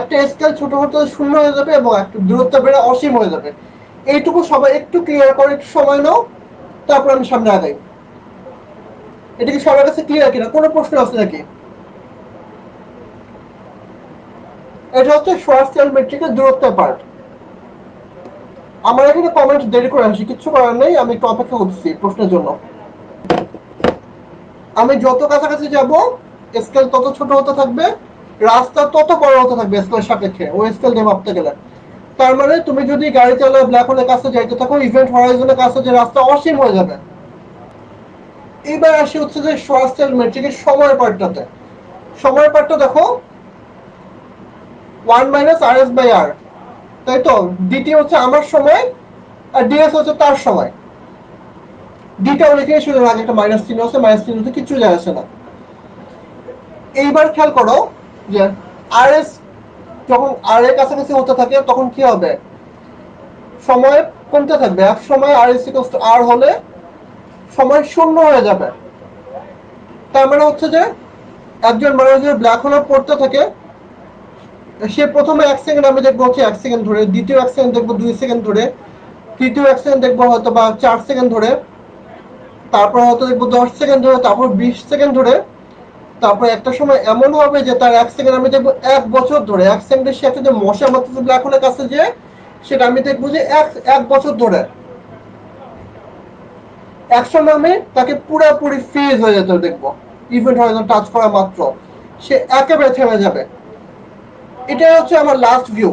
একটা স্কেল ছোট হতে 0 হয়ে যাবে এবং একটা দূরত্ব বেড়ে অসীম হয়ে যাবে। এইটুকু সবাই একটু ক্লিয়ার করে, একটু সময় নাও, তারপর আমি সামনে আগাই। এটা কি সবার কাছে ক্লিয়ার কিনা? কোনো প্রশ্ন আছে নাকি? এটা হচ্ছে শর্টস্টাইল মেট্রিকের দূরত্বের পার্ট। আমার এখানে কমেন্ট দেরি করে আসি, কিচ্ছু করার নেই, আমি একটু অপেক্ষা করছি প্রশ্নের জন্য। আমি যত কাছাকাছি যাব স্কেল তত ছোট হতে থাকবে, রাস্তা তত বড় হতে থাকবে স্কেলের সাপেক্ষে, ওই স্কেল দিয়ে মাপতে গেলে। তার মানে তুমি যদি গাড়ি চালায় ব্ল্যাক হোলের কাছে যাইতে থাকো, ইভেন্ট হরাইজনের কাছে যে রাস্তা অসীম হয়ে যাবে। এইবার আসি হচ্ছে যে শর্টস্টাইল মেট্রিকের সময় পার্টটাতে। সময় পার্টটা দেখো, 1 মাইনাস আর এস বাই আর, তাই তো? ডিটি হচ্ছে আমার সময়, আর ডিএস হচ্ছে তার সময়। ডিটাও লিখে শুধু আগে একটা মাইনাস চিহ্ন আছে, মাইনাস চিহ্নতে কিচ্ছু যায় আসে না। এইবার খেয়াল করো যে আর এস যখন আর এর কাছাকাছি হতে থাকে তখন কি হবে? সময় কমতে থাকবে। এক সময় আর এস ইকুয়ালস টু আর হলে সময় 0 হয়ে যাবে। তার মানে হচ্ছে যে একজন মানুষ যদি ব্ল্যাক হোলে পড়তে থাকে, সে প্রথমে 1 সেকেন্ড আমি দেখবো হচ্ছে 1 সেকেন্ড ধরে, দ্বিতীয় 1 সেকেন্ড দেখবো 2 সেকেন্ড ধরে, তৃতীয় 1 সেকেন্ড দেখবো হয়তো বা 4 সেকেন্ড ধরে, তারপর হয়তো দেখবো 10 সেকেন্ড ধরে, তারপর 20 সেকেন্ড ধরে, তারপর একটা সময় এমন হবে যে তার 1 সেকেন্ড আমি দেখবো 1 বছর ধরে। 1 সেকেন্ডের সাথে যে মশা মারতেছে ব্ল্যাক হোলের কাছে, যে সেটা আমি দেখবো যে 1 বছর ধরে। একসময় আমি তাকে পুরোপুরি ফ্রিজ হয়ে যেতে দেখবো, ইভেন্ট হরাইজন টাচ করা মাত্র সে একেবারে থেমে যাবে। এটাই হচ্ছে আমার লাস্ট ভিউ।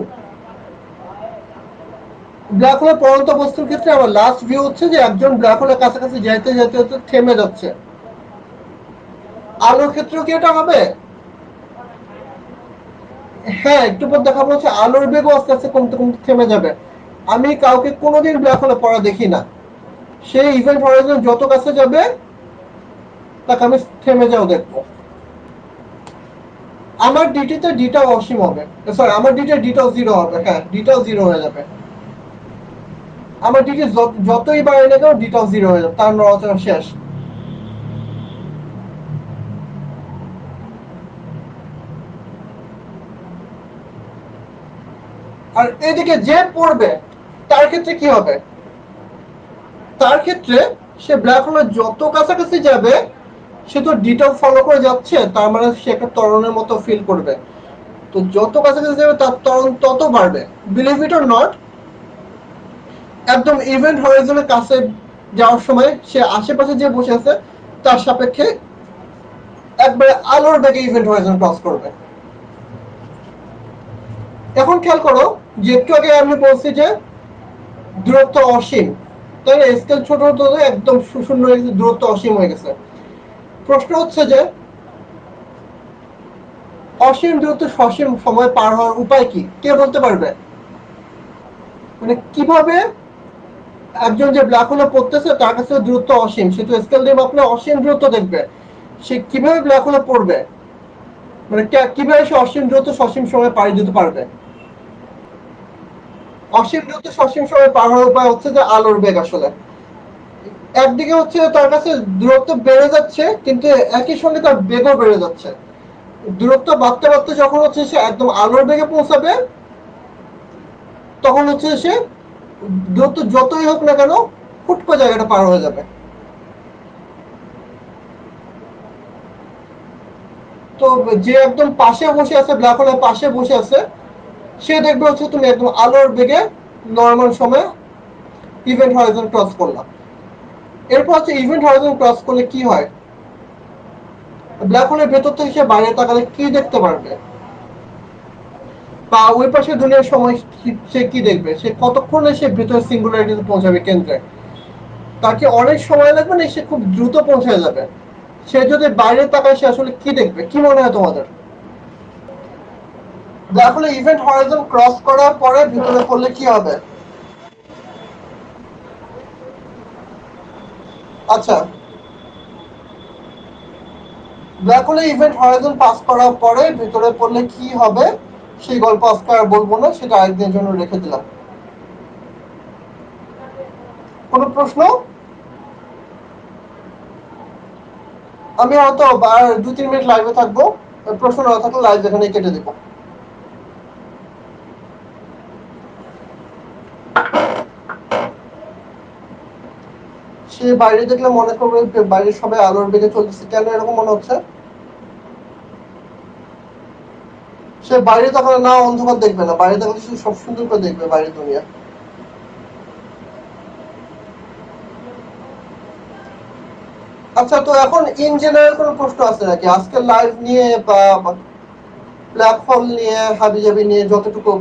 ব্ল্যাক হোলের পরন্ত বস্তুর ক্ষেত্রে আমার লাস্ট ভিউ হচ্ছে যে একজন ব্ল্যাক হোলের কাছাকাছি যাইতে যেতে যেতে থেমে যাচ্ছে। আলোর ক্ষেত্রেও কি এটা হবে? হ্যাঁ, একটু পর দেখাবো হচ্ছে আলোর বেগও আস্তে আস্তে কমতে কমতে থেমে যাবে। আমি কাউকে কোনোদিন ব্ল্যাক হোলে পড়া দেখি না, সেই ইভেন্ট হরাইজন যত কাছে যাবে তাকে আমি থেমে যাও দেখবো। আমার ডিটিতে ডিটাও অসীম হবে, সরি আমার ডিটে ডিটাও 0 হবে। হ্যাঁ, ডিটাও 0 হয়ে যাবে। আমার ডিটি যতই বাড়ে না কেন ডিটাও 0 হয়ে যাবে, তার নড়াচড়া শেষ। আর এদিকে যে পড়বে তার ক্ষেত্রে কি হবে? তার ক্ষেত্রে সে ব্ল্যাক হোলের যত কাছাকাছি যাবে সে তো ডিটাও ফলো করে যাচ্ছে, তার মানে সে একটা ত্বরণের মতো ফিল করবে। তো যত কাছাকাছি যাবে তার ত্বরণ তত বাড়বে। বিলিভ ইট অর নট, একদম ইভেন্ট হরাইজনের কাছে যাওয়ার সময় সে আশেপাশে যে বসে আছে তার সাপেক্ষে একবারে আলোর বেগে ইভেন্ট হরাইজন ক্রস করবে। এখন খেয়াল করো যে একটু আগে আমি বলছি যে দূরত্ব অসীম, তাই না? স্কেল ছোট হতে একদম শূন্য হয়ে গেছে, দূরত্ব অসীম হয়ে গেছে। প্রশ্ন হচ্ছে যে অসীম দূরত্ব সসীম সময় পার হওয়ার উপায় কি? কে বলতে পারবে? মানে কিভাবে একজন যে ব্ল্যাক হোলে পড়তেছে তার কাছে দূরত্ব অসীম, সে তো স্কেল দিয়ে মাপলে অসীম দূরত্ব দেখবে, সে কিভাবে ব্ল্যাক হোলে পড়বে? মানে কিভাবে সে অসীম দূরত্ব সসীম সময় পাড়ি দিতে পারবে? অসীম দূরত্ব সসীম সময় পার হওয়ার উপায় হচ্ছে যে আলোর বেগ। আসলে একদিকে হচ্ছে তার কাছে দূরত্ব বেড়ে যাচ্ছে, কিন্তু একই সঙ্গে তার বেগও বেড়ে যাচ্ছে। দূরত্ব বাড়তে বাড়তে যখন হচ্ছে সে একদম আলোর বেগে পৌঁছাবে, তখন হচ্ছে সে দূরত্ব যতই হোক না কেন হুট করে জায়গাটা পার হয়ে যাবে। তো যে একদম পাশে বসে আছে, ব্ল্যাক হোলের পাশে বসে আছে, সে দেখবে হচ্ছে তুমি একদম আলোর বেগে নর্মাল সময়ে ইভেন্ট হরাইজন ক্রস করলাম। এরপর হচ্ছে ইভেন্ট হরাইজন ক্রস করলে কি হয়, ব্ল্যাক হোলের ভেতর থেকে সে বাইরে তাকালে কি দেখতে পারবে, বা ওই পাশে দুনিয়ার সময় সে কি দেখবে, সে কতক্ষণে সে ভেতরে সিঙ্গুলারিটিতে পৌঁছাবে কেন্দ্রে, তাকে অনেক সময় লাগবে না, সে খুব দ্রুত পৌঁছে যাবে। সে যদি বাইরে তাকায় সে আসলে কি দেখবে, কি মনে হয় তোমাদের? ব্ল্যাক হোলে ইভেন্ট হরাইজন ক্রস করার পরে ভিতরে পড়লে কি হবে? আচ্ছা, ব্ল্যাক হোলে ইভেন্ট হরাইজন পাস করার পরে ভিতরে পড়লে কি হবে সেই গল্প আজকে আর বলবো না, সেটা আরেকদিনের জন্য রেখে দিলাম। কোনো প্রশ্ন? আমি হয়তো আর 2-3 মিনিট লাইভে থাকবো, প্রশ্ন না থাকলে লাইভ এখানে কেটে দিব। সে বাইরে দেখলে মনে করবে বাইরে সবাই আলোর বেগে চলতেছে, কেন এরকম মনে হচ্ছে? সে বাইরে তখন না অন্ধকার দেখবে না, বাইরে তখন সে সব সুন্দর করে দেখবে বাইরের দুনিয়া। আচ্ছা, তো এখন ইন জেনারেল কোনো প্রশ্ন আছে নাকি আজকের লাইভ নিয়ে, বা ব্ল্যাক হোল নিয়ে, হাবিজাবি নিয়ে, যতটুকু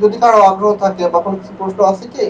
যদি কারো আগ্রহ থাকে বা কোনো কিছু প্রশ্ন আছে কি?